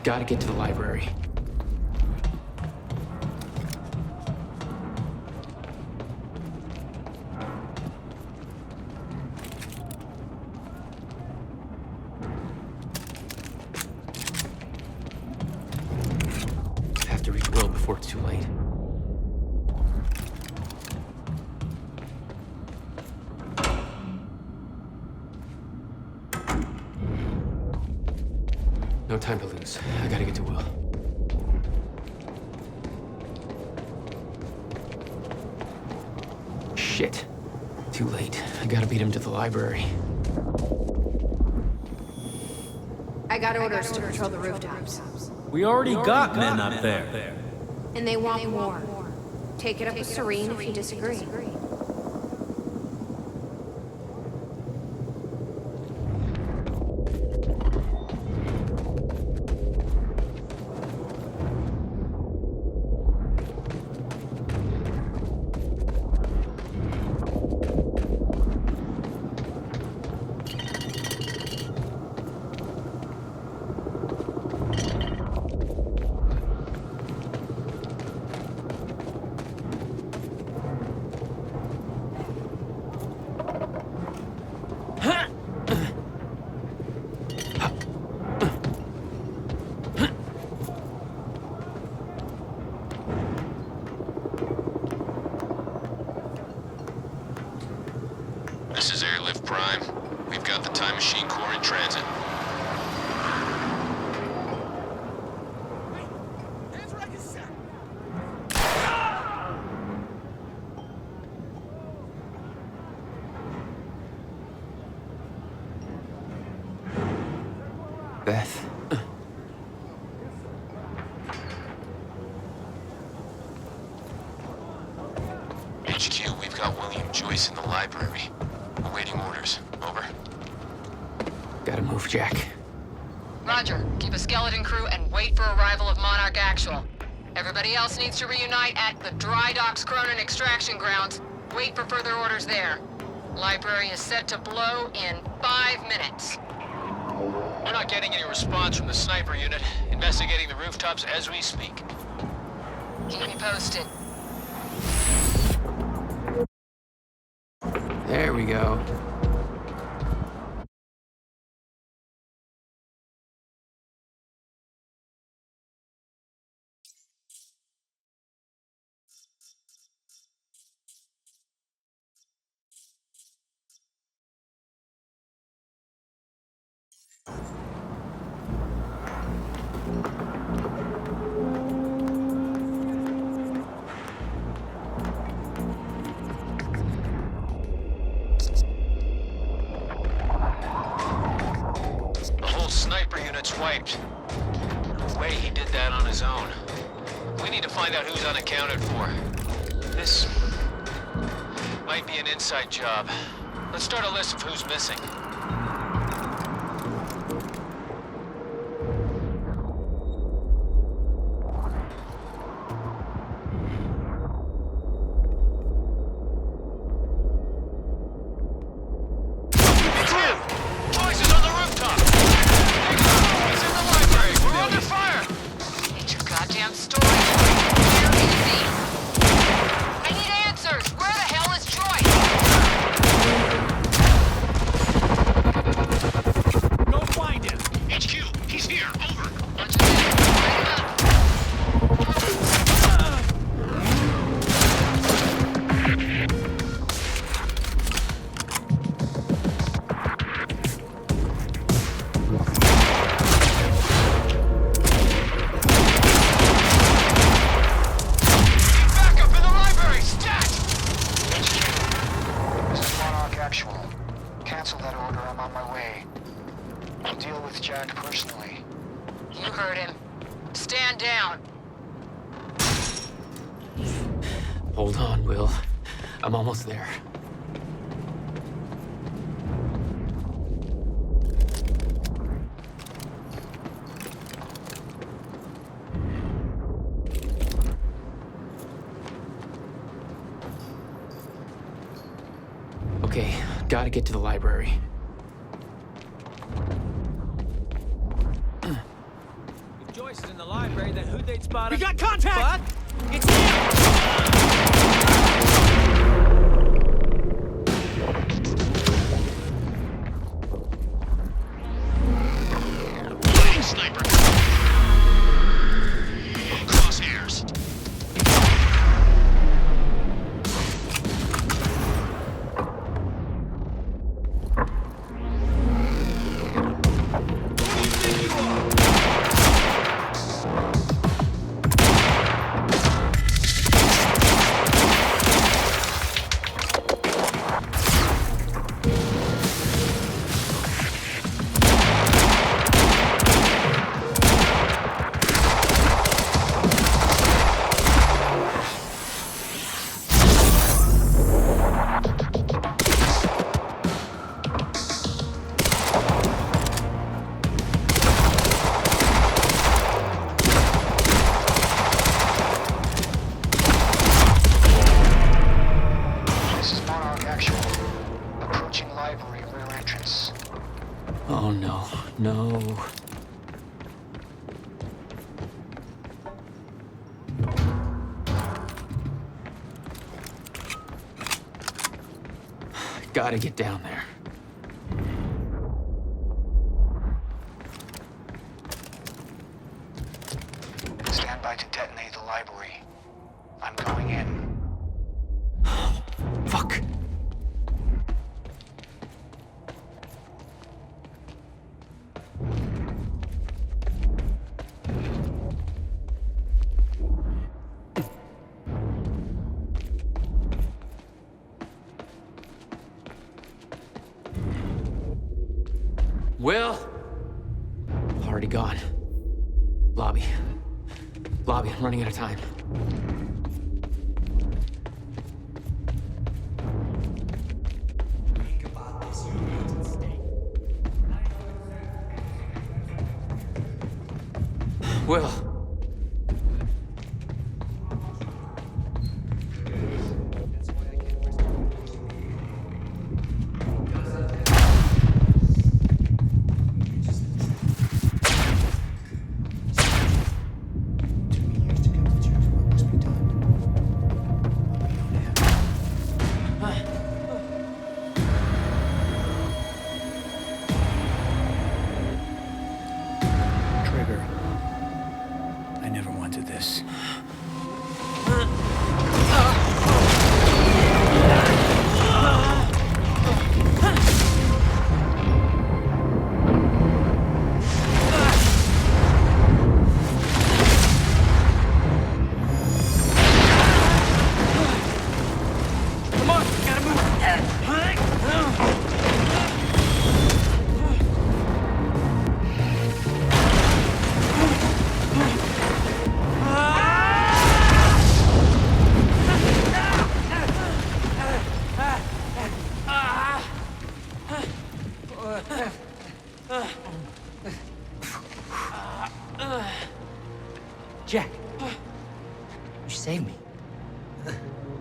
D: Gotta get to the library. Have to reach Will before it's too late. No time to lose. I gotta get to Will. Shit. Too late. I gotta beat him to the library.
R: I got orders to patrol the rooftops.
P: We already got men up there.
R: And they want more. Take it up with Serene if you disagree.
S: This is Airlift Prime. We've got the Time Machine Corps in transit.
D: Beth.
S: HQ, we've got William Joyce in the library. Awaiting orders. Over.
D: Gotta move, Jack.
I: Roger. Keep a skeleton crew and wait for arrival of Monarch Actual. Everybody else needs to reunite at the Dry Docks Cronin extraction grounds. Wait for further orders there. Library is set to blow in 5 minutes.
O: We're not getting any response from the sniper unit. Investigating the rooftops as we speak.
I: Keep me posted.
D: There we go.
O: Wiped. No way he did that on his own. We need to find out who's unaccounted for. This might be an inside job. Let's start a list of who's missing.
D: Hold on, Will. I'm almost there. Okay, gotta get to the library.
T: If Joyce is in the library, then who'd they spot?
U: We got contact!
T: Fuck! It's him!
O: Sniper! Crosshairs!
D: Oh no, no. Gotta get down there.
V: Stand by to detonate the library. I'm going in.
D: Fuck. Will? Already gone. Lobby. Lobby, I'm running out of time. Will.
B: Jack, you saved me.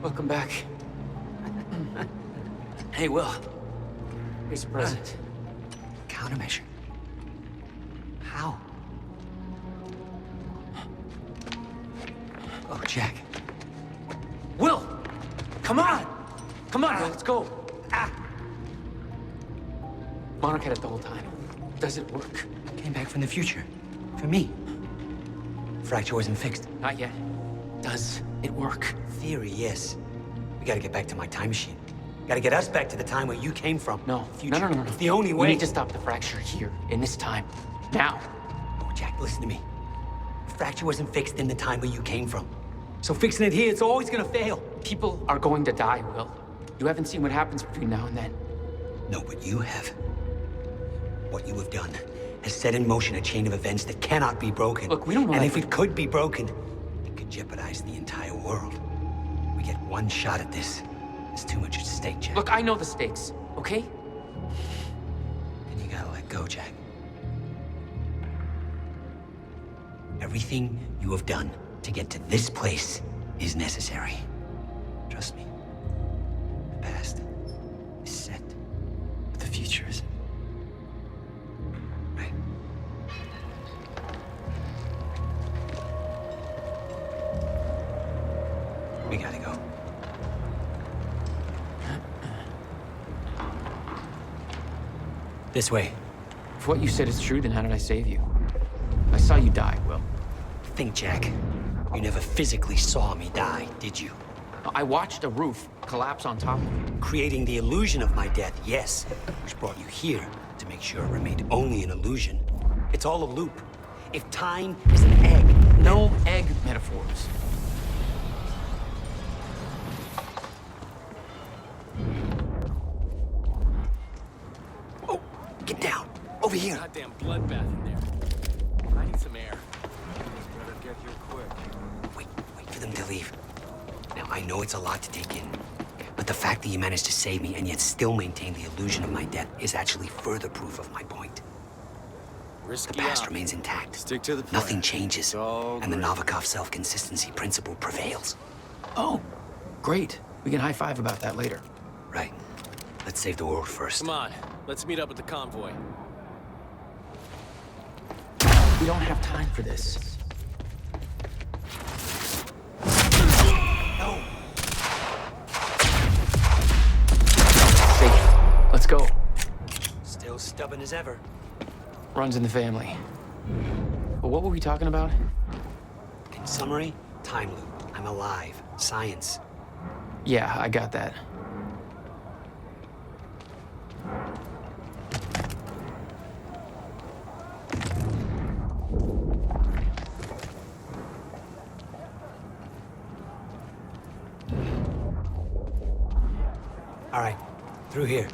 D: Welcome back. Hey, Will. Here's a present.
B: Countermeasure. How? Oh, Jack.
D: Will! Come on! Come on, Will, let's go. Monarch had it the whole time. Does it work?
B: Came back from the future. For me. Fracture wasn't fixed.
D: Not yet. Does it work?
B: Theory, yes. We gotta get back to my time machine. Gotta get us back to the time where you came from.
D: No.
B: Future.
D: No.
B: It's the only way.
D: We need to stop the fracture here, in this time. Now.
B: Oh, Jack, listen to me. The fracture wasn't fixed in the time where you came from. So fixing it here, it's always gonna fail.
D: People are going to die, Will. You haven't seen what happens between now and then.
B: No, but you have. What you have done has set in motion a chain of events that cannot be broken.
D: Look, we don't know.
B: And if it could be broken, it could jeopardize the entire world. We get one shot at this. There's too much at stake, Jack.
D: Look, I know the stakes, okay?
B: And you gotta let go, Jack. Everything you have done to get to this place is necessary. Trust me. The past is set, but the future isn't. Right? We gotta go. This way.
D: If what you said is true, then how did I save you? I saw you die, Will.
B: Think, Jack. You never physically saw me die, did you?
D: I watched a roof collapse on top of you.
B: Creating the illusion of my death, yes. Which brought you here to make sure it remained only an illusion. It's all a loop. If time is an egg...
D: No egg metaphors.
B: Oh, get down. Over here.
P: Goddamn bloodbath in there. I need some air. Better get here quick.
B: Wait for them to leave. Now, I know it's a lot to take in, but the fact that you managed to save me and yet still maintain the illusion of my death is actually further proof of my point.
P: Risky
B: the past
P: up.
B: remains intact.
P: Stick to the plan.
B: Nothing changes, and the Novikov self-consistency principle prevails.
D: Oh, great. We can high-five about that later.
B: Right. Let's save the world first.
P: Come on, let's meet up with the convoy.
D: We don't have time for this.
B: No.
D: Safe. Let's go.
B: Still stubborn as ever.
D: Runs in the family. But what were we talking about?
B: In summary, time loop. I'm alive. Science.
D: Yeah, I got that.
B: All right, through here.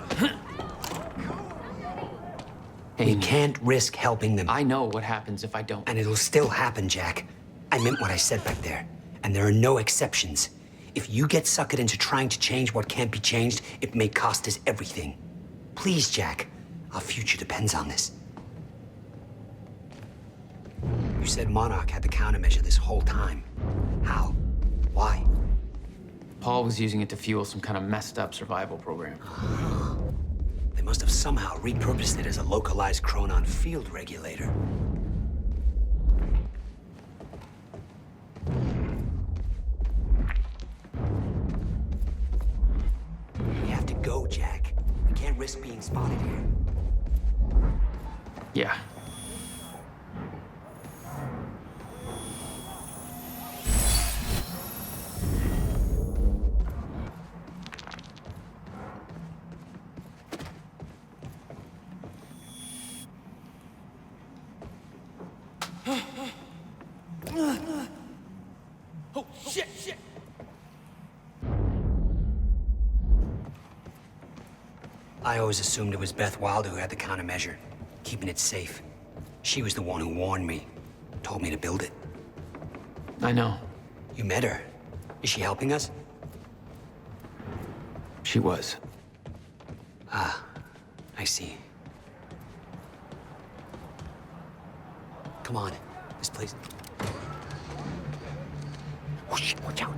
D: Hey, Aidan.
A: We can't risk helping them.
D: I know what happens if I don't.
A: And it'll still happen, Jack. I meant what I said back there. And there are no exceptions. If you get suckered into trying to change what can't be changed, it may cost us everything. Please, Jack. Our future depends on this. You said Monarch had the countermeasure this whole time. How? Why?
D: Paul was using it to fuel some kind of messed up survival program.
A: They must have somehow repurposed it as a localized Chronon field regulator. We have to go, Jack. We can't risk being spotted here.
D: Yeah.
T: Oh, shit!
A: I always assumed it was Beth Wilder who had the countermeasure, keeping it safe. She was the one who warned me, told me to build it.
D: I know.
A: You met her. Is she helping us?
D: She was.
A: Ah, I see. Come on, this place. Oh shit, watch out.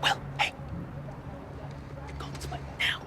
A: Well, hey. Go this way now.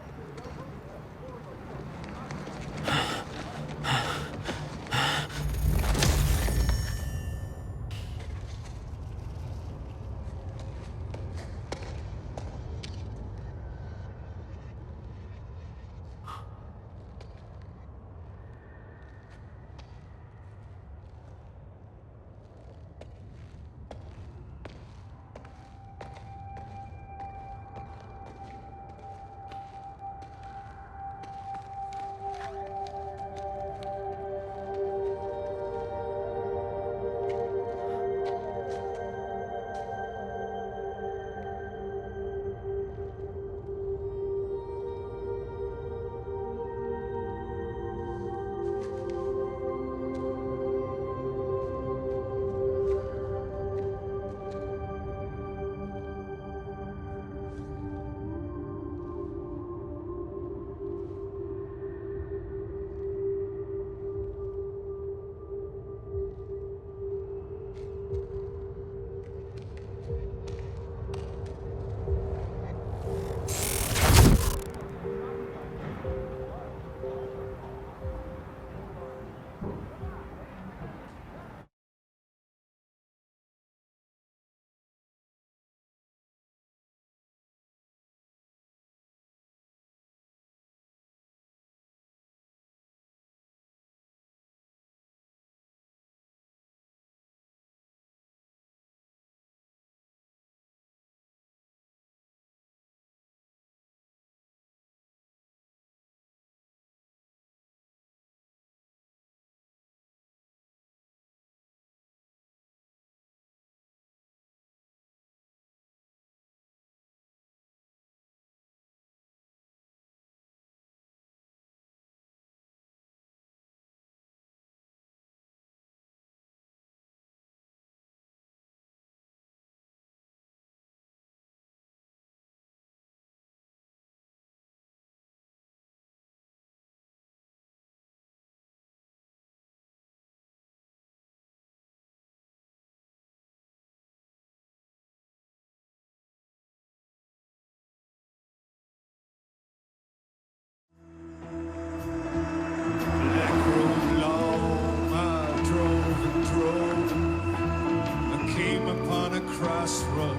U: Crossroad,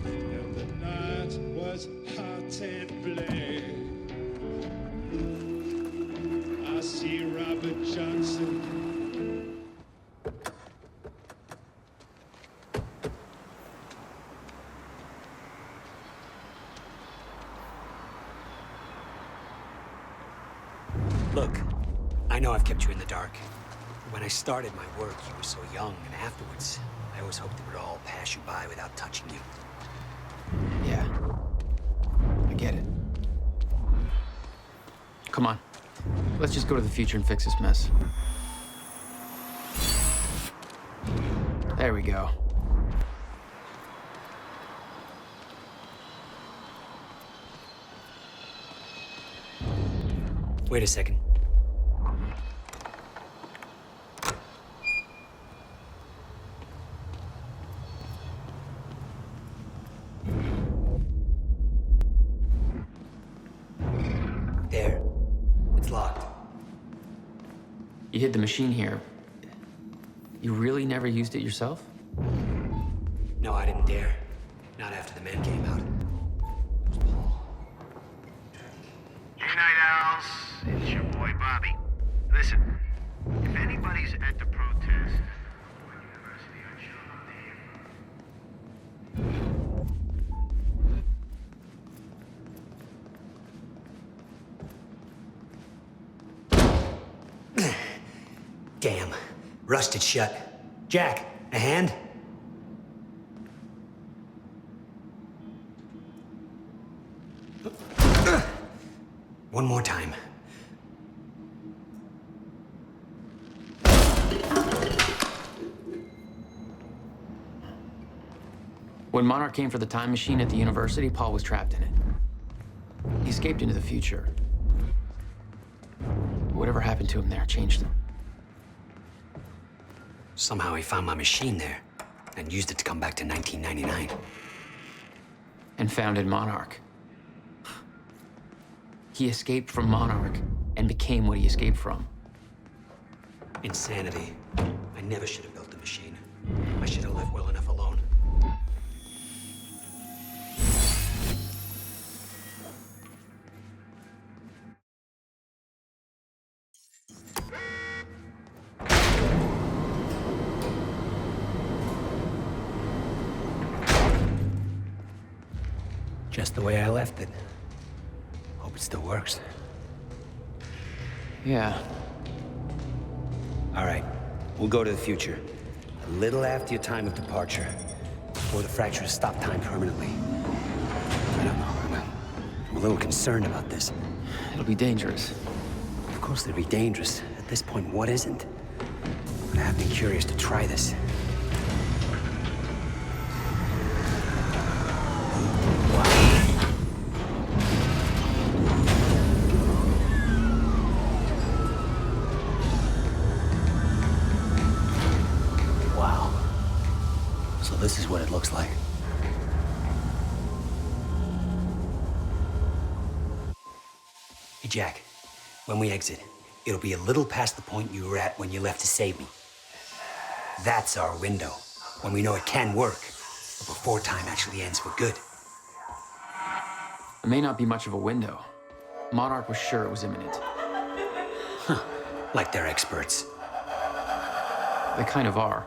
U: and the night was hot and black. I see Robert Johnson.
A: Look, I know I've kept you in the dark. When I started my work, you were so young, and afterwards, I always hoped it would all pass you by without touching you.
D: Yeah.
B: Come on. Let's just go to the future and fix this mess. There we go.
A: Wait a second. There. It's locked.
D: You hid the machine here. You really never used it yourself?
A: No, I didn't dare. Not after the men came out.
L: Hey, Night Owls. It's your boy, Bobby. Listen, if anybody's at the protest,
A: Damn. Rusted shut. Jack, a hand? One more time.
D: When Monarch came for the time machine at the university, Paul was trapped in it. He escaped into the future. Whatever happened to him there changed him.
A: Somehow he found my machine there and used it to come back to 1999.
D: And founded Monarch. He escaped from Monarch and became what he escaped from.
A: Insanity. I never should have built the machine. I should have left well enough alone. Just the way I left it. Hope it still works.
D: Yeah.
A: All right, we'll go to the future. A little after your time of departure. Before the fractures stop time permanently. I don't know, I'm a little concerned about this.
D: It'll be dangerous.
A: Of course it'll be dangerous. At this point, what isn't? But I have been curious to try this. This is what it looks like. Hey, Jack. When we exit, it'll be a little past the point you were at when you left to save me. That's our window, when we know it can work, but before time actually ends for good.
D: It may not be much of a window. Monarch was sure it was imminent.
A: Huh. Like they're experts.
D: They kind of are.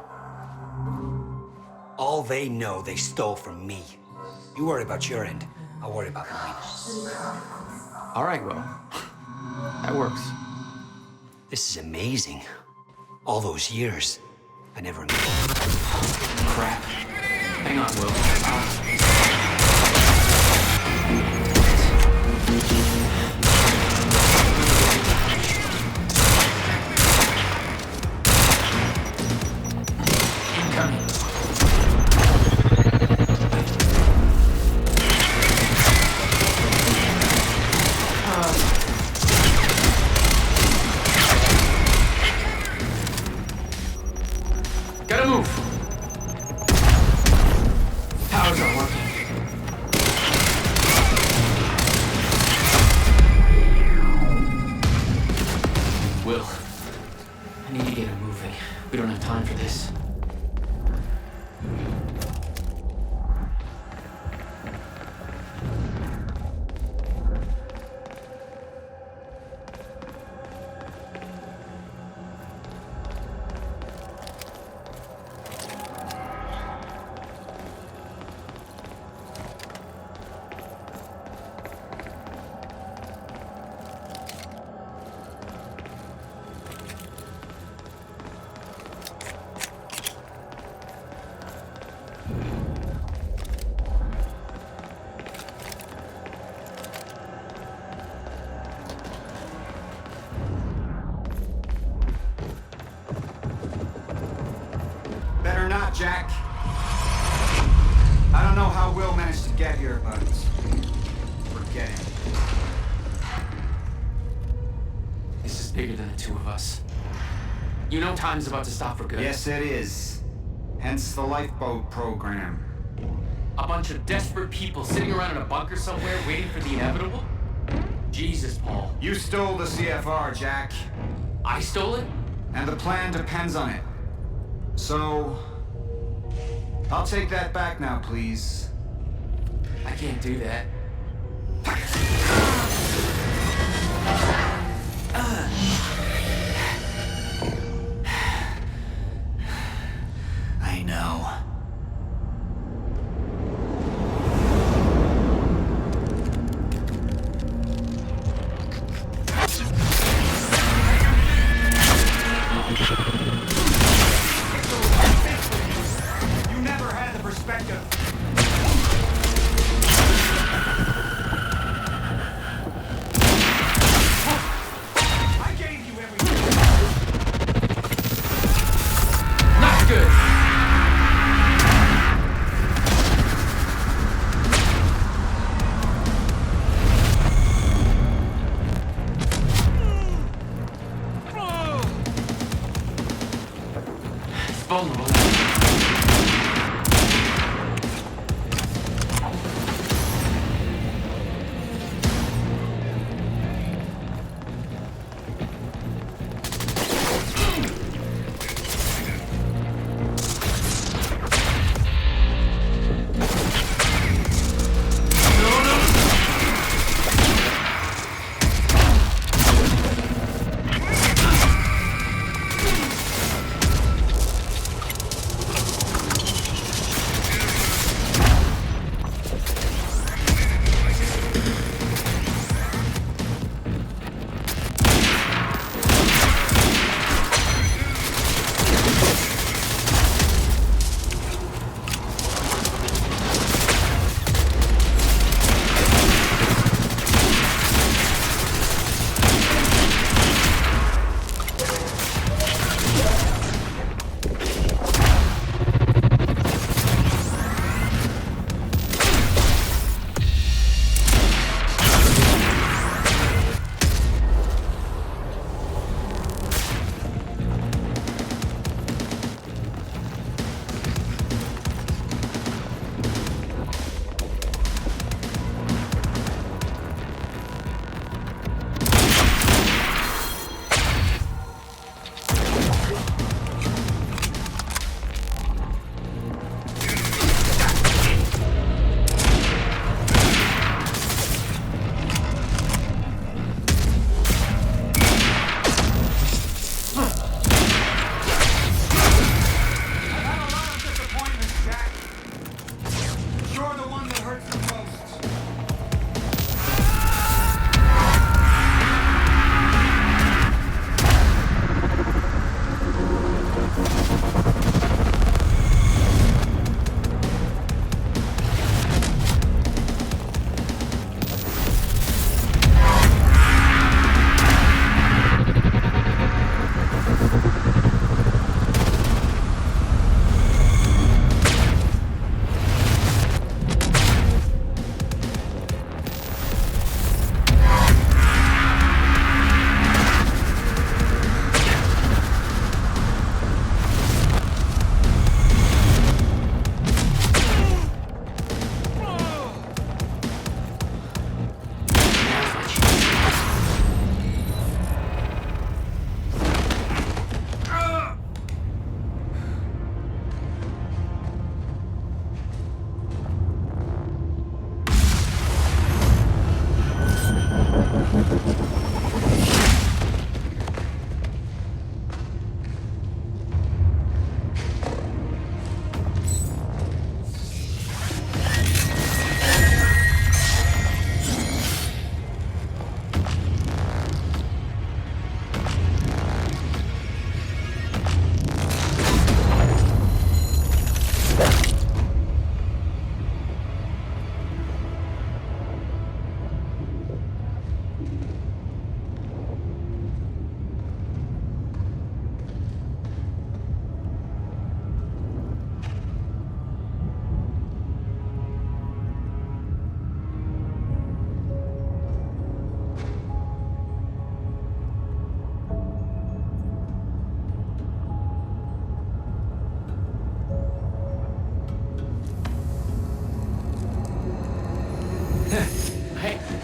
A: All they know they stole from me. You worry about your end. I'll worry about mine.
D: All right, well, that works.
A: This is amazing. All those years. I never knew.
D: Crap. Hang on, Will. Gotta move. Powers aren't working.
K: will manage to get here, but forget it.
D: This is bigger than the two of us. You know time's about to stop for good.
K: Yes, it is. Hence the Lifeboat program.
D: A bunch of desperate people sitting around in a bunker somewhere waiting for the inevitable? Jesus, Paul.
K: You stole the CFR, Jack.
D: I stole it?
K: And the plan depends on it. So, I'll take that back now, please.
D: I can't do that.
K: I know. You never had the perspective.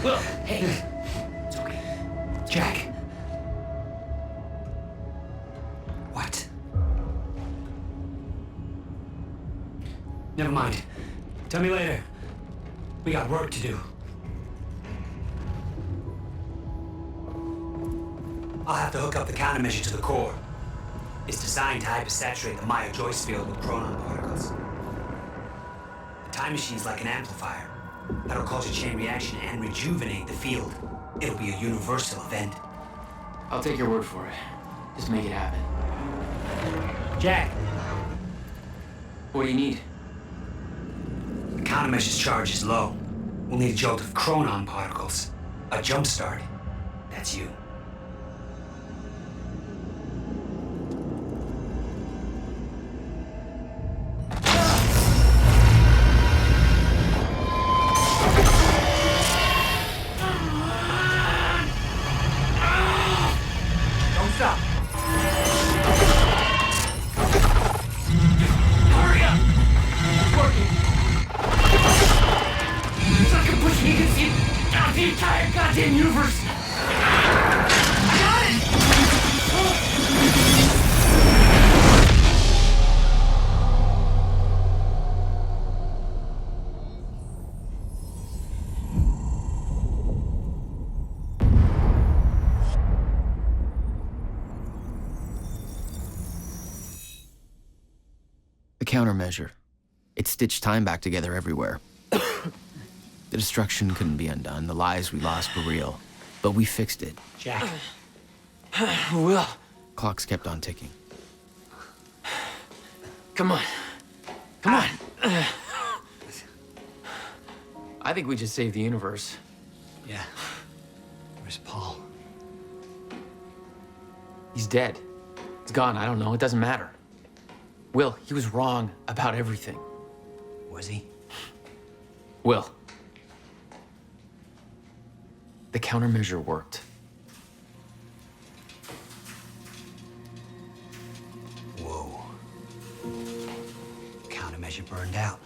A: Will, hey. It's okay. Jack. What? Never mind. Tell me later. We got work to do. I'll have to hook up the countermeasure to the core. It's designed to hypersaturate the Maya Joyce field with chronon particles. The time machine's like an amplifier. That'll cause a chain reaction and rejuvenate the field. It'll be a universal event.
D: I'll take your word for it. Just make it happen.
A: Jack!
D: What do you need?
A: The countermeasure's charge is low. We'll need a jolt of chronon particles. A jump start. That's you.
B: Countermeasure. It stitched time back together everywhere. The destruction couldn't be undone. The lives we lost were real. But we fixed it.
A: Jack.
D: Will.
B: Clocks kept on ticking.
D: Come on. Come on. I think we just saved the universe.
A: Yeah. Where's Paul?
D: He's dead. He's gone. I don't know. It doesn't matter. Will, he was wrong about everything.
A: Was he?
D: Will. The countermeasure worked.
A: Whoa. Countermeasure burned out.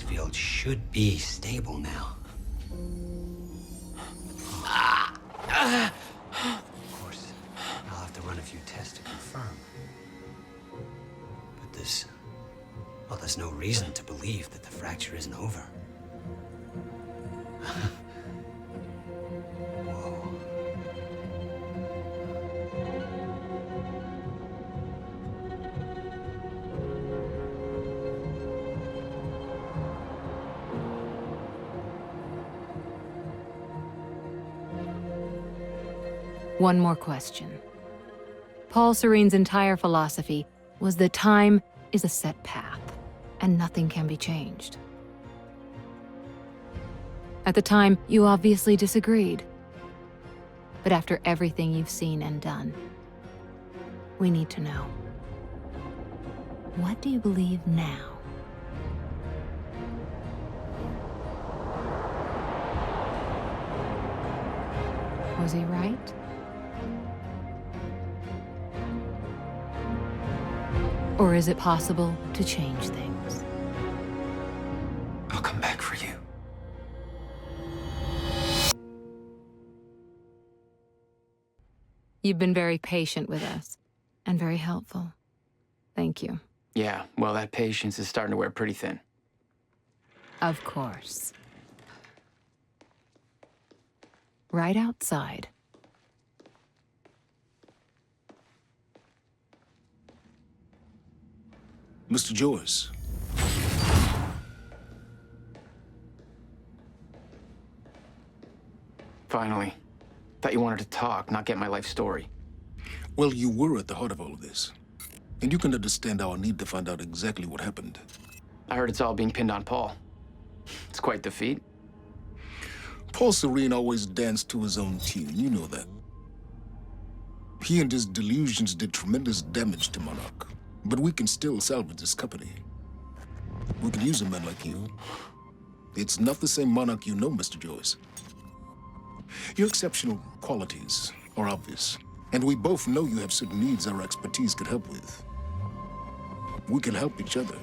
A: Field should be stable now. Of course, I'll have to run a few tests to confirm. But there's no reason to believe that the fracture isn't over. Whoa.
C: One more question. Paul Serene's entire philosophy was that time is a set path, and nothing can be changed. At the time, you obviously disagreed. But after everything you've seen and done, we need to know. What do you believe now? Was he right? Or is it possible to change things?
D: I'll come back for you.
C: You've been very patient with us, and very helpful. Thank you.
D: Yeah, well, that patience is starting to wear pretty thin.
C: Of course. Right outside.
E: Mr. Joyce.
D: Finally. Thought you wanted to talk, not get my life story.
E: Well, you were at the heart of all of this. And you can understand our need to find out exactly what happened.
D: I heard it's all being pinned on Paul. It's quite the feat.
E: Paul Serene always danced to his own tune, you know that. He and his delusions did tremendous damage to Monarch. But we can still salvage this company. We can use a man like you. It's not the same Monarch you know, Mr. Joyce. Your exceptional qualities are obvious, and we both know you have certain needs our expertise could help with. We can help each other.